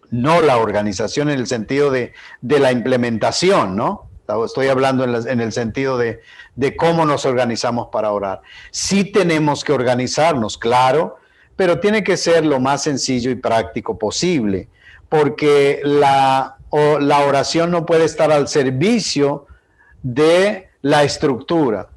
no la organización en el sentido de la implementación, ¿no? Estoy hablando en el sentido de cómo nos organizamos para orar. Sí tenemos que organizarnos, claro, pero tiene que ser lo más sencillo y práctico posible, porque la oración no puede estar al servicio de la estructura.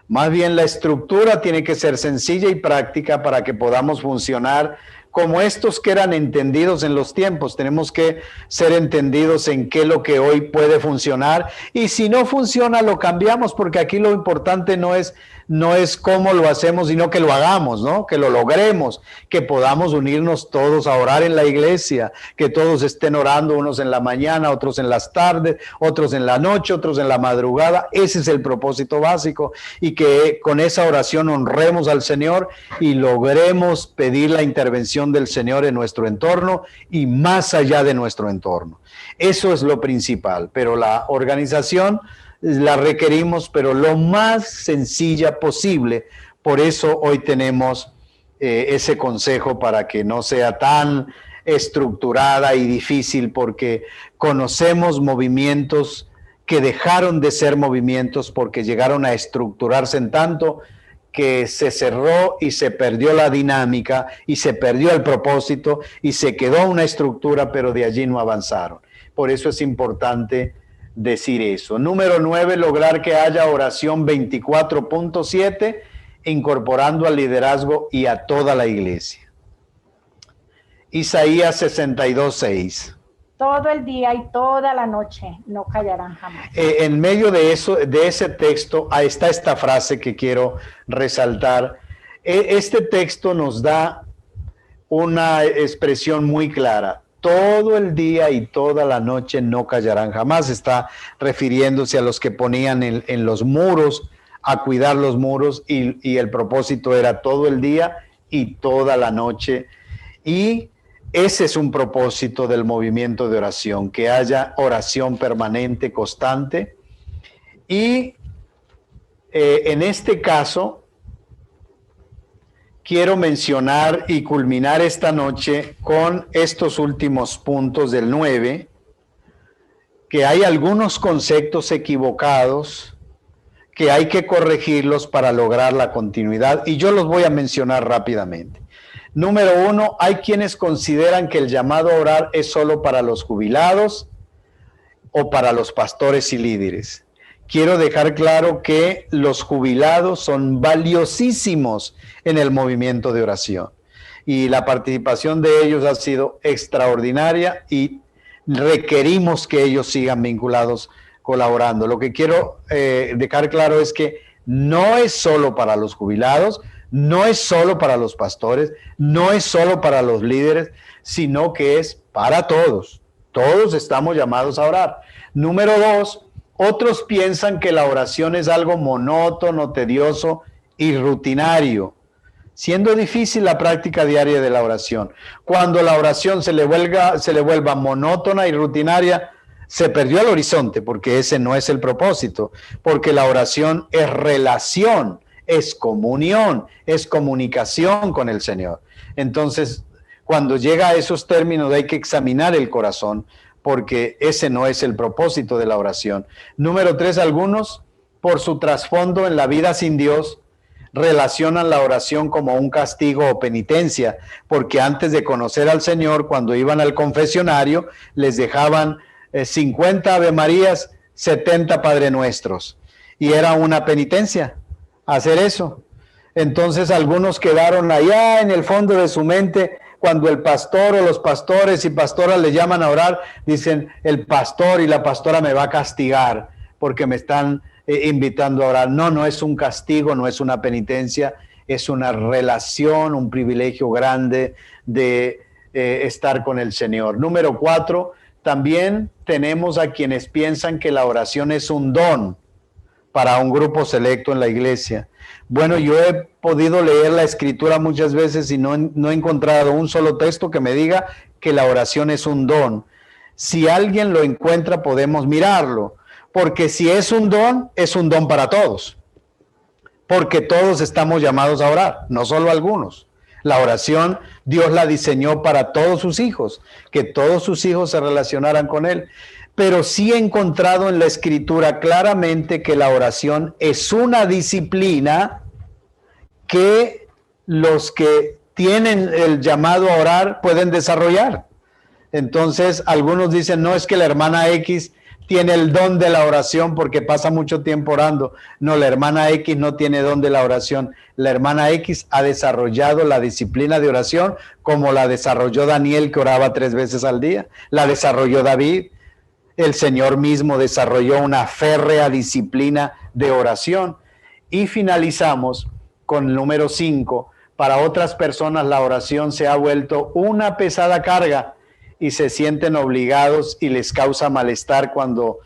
Más bien la estructura tiene que ser sencilla y práctica para que podamos funcionar como estos que eran entendidos en los tiempos. Tenemos que ser entendidos en qué es lo que hoy puede funcionar, y si no funciona lo cambiamos, porque aquí lo importante no es cómo lo hacemos, sino que lo hagamos, ¿no? Que lo logremos, que podamos unirnos todos a orar en la iglesia, que todos estén orando, unos en la mañana, otros en las tardes, otros en la noche, otros en la madrugada. Ese es el propósito básico, y que con esa oración honremos al Señor y logremos pedir la intervención del Señor en nuestro entorno y más allá de nuestro entorno. Eso es lo principal, pero la organización la requerimos, pero lo más sencilla posible. Por eso hoy tenemos ese consejo, para que no sea tan estructurada y difícil, porque conocemos movimientos que dejaron de ser movimientos porque llegaron a estructurarse en tanto que se cerró y se perdió la dinámica y se perdió el propósito y se quedó una estructura, pero de allí no avanzaron. Por eso es importante decir eso. Número 9, lograr que haya oración 24.7, incorporando al liderazgo y a toda la iglesia. Isaías 62:6. Todo el día y toda la noche no callarán jamás. En medio de eso, de ese texto, está esta frase que quiero resaltar. Este texto nos da una expresión muy clara. Todo el día y toda la noche no callarán jamás. Está refiriéndose a los que ponían en los muros, a cuidar los muros, y el propósito era todo el día y toda la noche. Y ese es un propósito del movimiento de oración, que haya oración permanente, constante. Y en este caso, quiero mencionar y culminar esta noche con estos últimos puntos del 9, que hay algunos conceptos equivocados que hay que corregirlos para lograr la continuidad, y yo los voy a mencionar rápidamente. Número 1, hay quienes consideran que el llamado a orar es solo para los jubilados o para los pastores y líderes. Quiero dejar claro que los jubilados son valiosísimos en el movimiento de oración y la participación de ellos ha sido extraordinaria y requerimos que ellos sigan vinculados, colaborando. Lo que quiero dejar claro es que no es solo para los jubilados, no es solo para los pastores, no es solo para los líderes, sino que es para todos. Todos estamos llamados a orar. Número 2, otros piensan que la oración es algo monótono, tedioso y rutinario, siendo difícil la práctica diaria de la oración. Cuando la oración se le vuelva monótona y rutinaria, se perdió el horizonte, porque ese no es el propósito, porque la oración es relación, es comunión, es comunicación con el Señor. Entonces, cuando llega a esos términos hay que examinar el corazón, porque ese no es el propósito de la oración. Número 3, algunos, por su trasfondo en la vida sin Dios, relacionan la oración como un castigo o penitencia, porque antes de conocer al Señor, cuando iban al confesionario, les dejaban 50 Ave Marías, 70 Padre Nuestros, y era una penitencia hacer eso. Entonces algunos quedaron allá en el fondo de su mente. Cuando el pastor o los pastores y pastoras le llaman a orar, dicen, el pastor y la pastora me va a castigar porque me están invitando a orar. No, no es un castigo, no es una penitencia, es una relación, un privilegio grande de estar con el Señor. Número 4, también tenemos a quienes piensan que la oración es un don para un grupo selecto en la iglesia. Bueno, yo he podido leer la escritura muchas veces y no he encontrado un solo texto que me diga que la oración es un don. Si alguien lo encuentra, podemos mirarlo, porque si es un don para todos, porque todos estamos llamados a orar, no solo algunos. La oración Dios la diseñó para todos sus hijos, que todos sus hijos se relacionaran con Él. Pero sí he encontrado en la escritura claramente que la oración es una disciplina que los que tienen el llamado a orar pueden desarrollar. Entonces, algunos dicen, no, es que la hermana X tiene el don de la oración porque pasa mucho tiempo orando. No, la hermana X no tiene don de la oración. La hermana X ha desarrollado la disciplina de oración como la desarrolló Daniel, que oraba 3 veces al día. La desarrolló David. El Señor mismo desarrolló una férrea disciplina de oración. Y finalizamos con el número 5. Para otras personas la oración se ha vuelto una pesada carga y se sienten obligados y les causa malestar cuando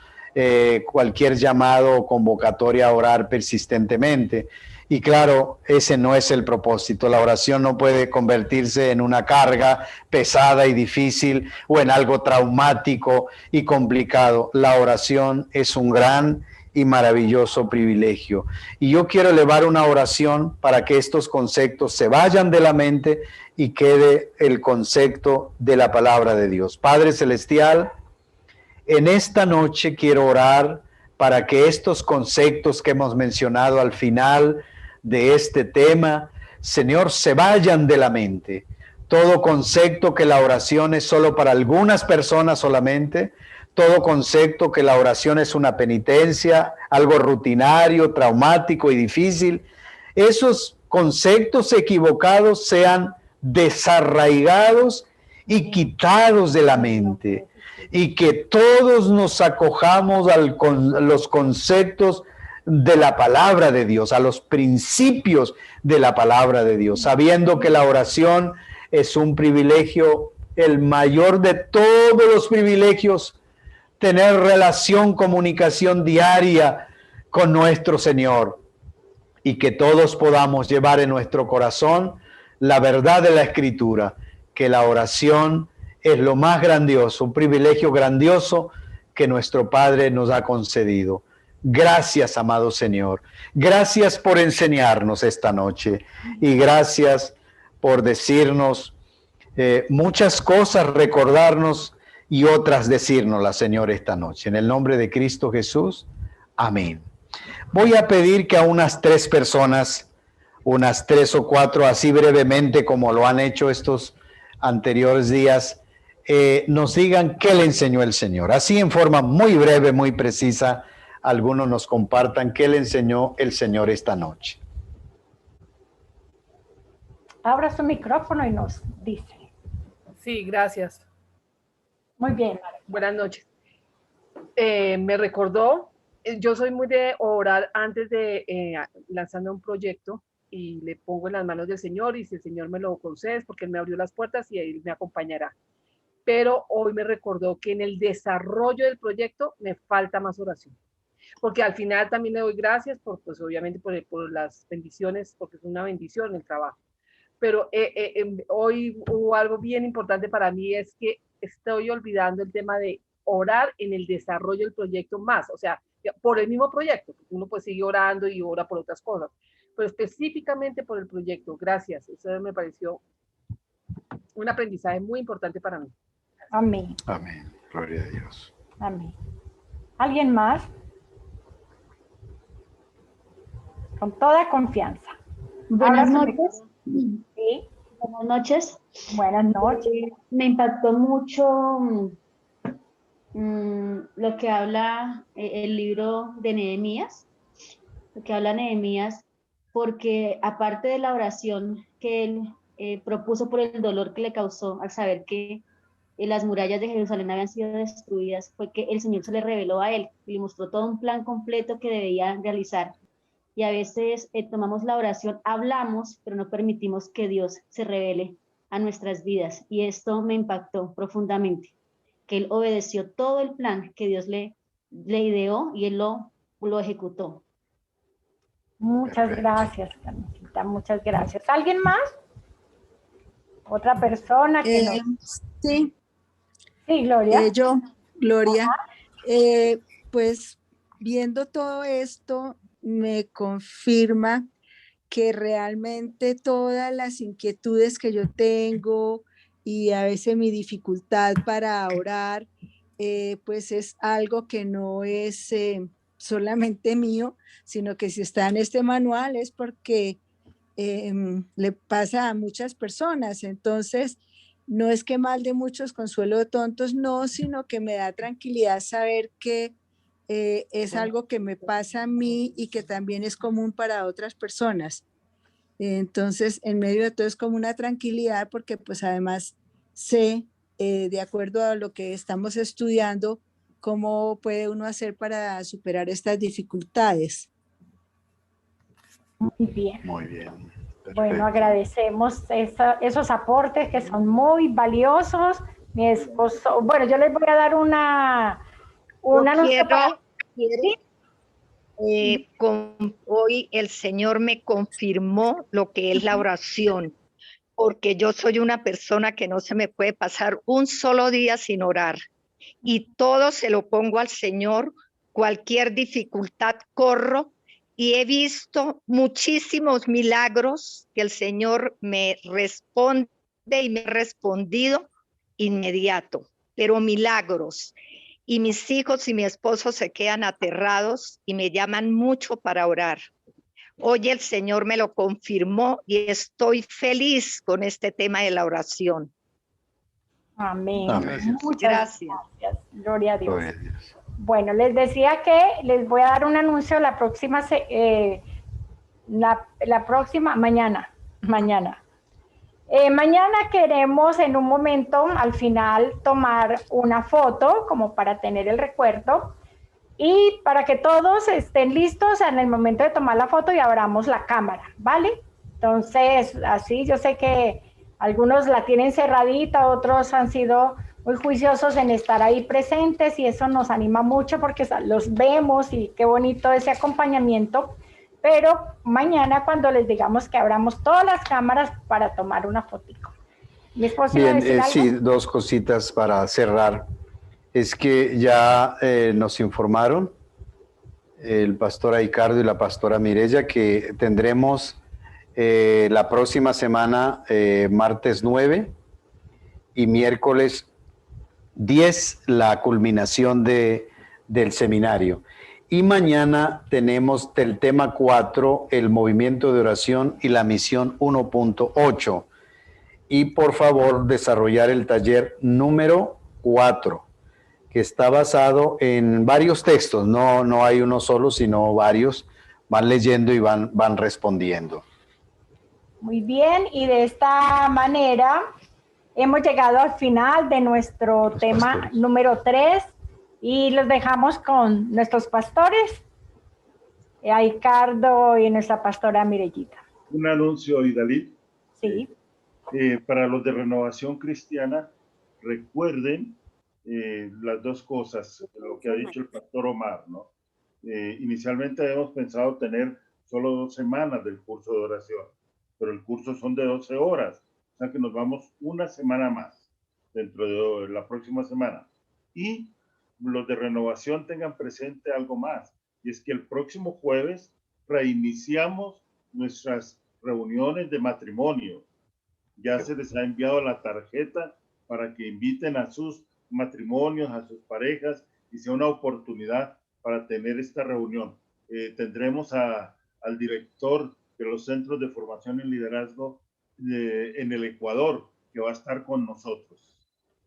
cualquier llamado o convocatoria a orar persistentemente. Y claro, ese no es el propósito. La oración no puede convertirse en una carga pesada y difícil o en algo traumático y complicado. La oración es un gran y maravilloso privilegio. Y yo quiero elevar una oración para que estos conceptos se vayan de la mente y quede el concepto de la palabra de Dios. Padre Celestial, en esta noche quiero orar para que estos conceptos que hemos mencionado al final de este tema, Señor, se vayan de la mente. Todo concepto que la oración es solo para algunas personas solamente, todo concepto que la oración es una penitencia, algo rutinario, traumático y difícil, esos conceptos equivocados sean desarraigados y quitados de la mente, y que todos nos acojamos a los conceptos de la palabra de Dios, a los principios de la palabra de Dios, sabiendo que la oración es un privilegio, el mayor de todos los privilegios, tener relación, comunicación diaria con nuestro Señor, y que todos podamos llevar en nuestro corazón la verdad de la Escritura, que la oración es lo más grandioso, un privilegio grandioso que nuestro Padre nos ha concedido. Gracias, amado Señor. Gracias por enseñarnos esta noche y gracias por decirnos muchas cosas, recordarnos y otras decírnoslas, Señor, esta noche. En el nombre de Cristo Jesús, amén. Voy a pedir que a unas 3 personas, unas 3 o 4, así brevemente como lo han hecho estos anteriores días, nos digan qué le enseñó el Señor. Así en forma muy breve, muy precisa, algunos nos compartan qué le enseñó el Señor esta noche. Abra su micrófono y nos dice. Sí, gracias. Muy bien. Buenas noches. Me recordó, yo soy muy de orar antes de lanzando un proyecto y le pongo en las manos del Señor y si el Señor me lo concede es porque Él me abrió las puertas y Él me acompañará. Pero hoy me recordó que en el desarrollo del proyecto me falta más oración. Porque al final también le doy gracias por, pues obviamente por las bendiciones, porque es una bendición el trabajo. Pero hoy hubo algo bien importante para mí, es que estoy olvidando el tema de orar en el desarrollo del proyecto más, o sea, por el mismo proyecto, uno pues sigue orando y ora por otras cosas, pero específicamente por el proyecto. Gracias, eso me pareció un aprendizaje muy importante para mí. Amén. Amén. Gloria a Dios. Amén. ¿Alguien más? Con toda confianza. Buenas noches. Sí. Buenas noches. Buenas noches. Me impactó mucho lo que habla el libro de Nehemías, lo que habla Nehemías, porque aparte de la oración que él propuso por el dolor que le causó al saber que las murallas de Jerusalén habían sido destruidas, fue que el Señor se le reveló a él y le mostró todo un plan completo que debía realizar. Y a veces tomamos la oración, hablamos, pero no permitimos que Dios se revele a nuestras vidas. Y esto me impactó profundamente, que él obedeció todo el plan que Dios le ideó y él lo ejecutó. Muchas gracias, Carmencita, muchas gracias. ¿Alguien más? ¿Otra persona que Sí. Sí, Gloria. Yo, Gloria. Pues viendo todo esto, me confirma que realmente todas las inquietudes que yo tengo y a veces mi dificultad para orar, pues es algo que no es solamente mío, sino que si está en este manual es porque le pasa a muchas personas. Entonces, no es que mal de muchos, consuelo de tontos, no, sino que me da tranquilidad saber que es algo que me pasa a mí y que también es común para otras personas. Entonces, en medio de todo es como una tranquilidad porque pues además sé, de acuerdo a lo que estamos estudiando, cómo puede uno hacer para superar estas dificultades. Muy bien. Muy bien. Perfecto. Bueno, agradecemos esos aportes que son muy valiosos. Mi esposo, bueno, yo les voy a dar una hoy el Señor me confirmó lo que es la oración, porque yo soy una persona que no se me puede pasar un solo día sin orar y todo se lo pongo al Señor, cualquier dificultad corro y he visto muchísimos milagros que el Señor me responde y me ha respondido inmediato, pero milagros. Y mis hijos y mi esposo se quedan aterrados y me llaman mucho para orar, Hoy el Señor me lo confirmó y estoy feliz con este tema de la oración. Amén. Amén. Muchas Gracias. Gloria a Dios. Gloria a Dios. Bueno, les decía que les voy a dar un anuncio la próxima, mañana. Mañana queremos en un momento, al final, tomar una foto como para tener el recuerdo y para que todos estén listos en el momento de tomar la foto y abramos la cámara, ¿vale? Entonces, así yo sé que algunos la tienen cerradita, otros han sido muy juiciosos en estar ahí presentes y eso nos anima mucho porque los vemos y qué bonito ese acompañamiento. Pero mañana cuando les digamos que abramos todas las cámaras para tomar una fotico. ¿Mi esposo iba a Bien, decir algo? sí, dos cositas para cerrar. Es que ya nos informaron el pastor Ricardo y la pastora Mireya que tendremos la próxima semana, martes 9 y miércoles 10, la culminación del seminario. Y mañana tenemos el tema 4, el movimiento de oración y la misión 1.8. Y por favor, desarrollar el taller número 4, que está basado en varios textos. No hay uno solo, sino varios. Van leyendo y van respondiendo. Muy bien, y de esta manera hemos llegado al final de nuestro tema número 3. Y los dejamos con nuestros pastores, a Ricardo y nuestra pastora Mirellita. Un anuncio, Idalí. Sí. Para los de Renovación Cristiana, recuerden las dos cosas, lo que ha dicho el pastor Omar, ¿no? Inicialmente habíamos pensado tener solo 2 semanas del curso de oración, pero el curso son de 12 horas, o sea que nos vamos una semana más dentro de la próxima semana. Y los de Renovación tengan presente algo más, y es que el próximo jueves reiniciamos nuestras reuniones de matrimonio. Ya se les ha enviado la tarjeta para que inviten a sus matrimonios, a sus parejas, y sea una oportunidad para tener esta reunión. Tendremos al director de los centros de formación en liderazgo en el Ecuador, que va a estar con nosotros.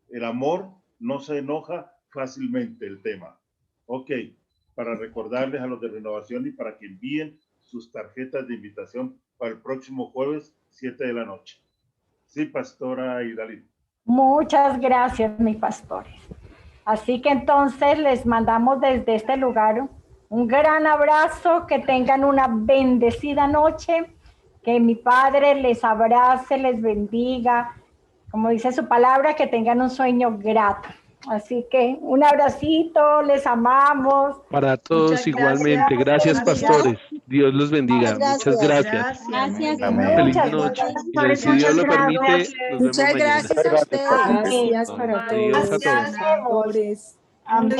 El amor no se enoja fácilmente, el tema. Ok, para recordarles a los de Renovación y para que envíen sus tarjetas de invitación para el próximo jueves, 7 de la noche. Sí, pastora Idalí. Muchas gracias, mis pastores. Así que entonces les mandamos desde este lugar un gran abrazo, que tengan una bendecida noche, que mi Padre les abrace, les bendiga, como dice su palabra, que tengan un sueño grato. Así que un abracito, les amamos. Para todos igualmente. Gracias, pastores. Dios los bendiga. Muchas gracias. Feliz noche. Y si Dios lo permite, nos vemos Muchas mañana. gracias a ustedes. Gracias para Adiós todos. a todos. Amén.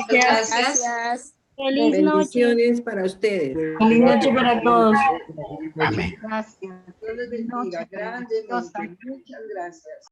Gracias. Feliz noche. Bendiciones para ustedes. Feliz noche para todos. Amén. Gracias. Dios les bendiga grandemente. Muchas gracias.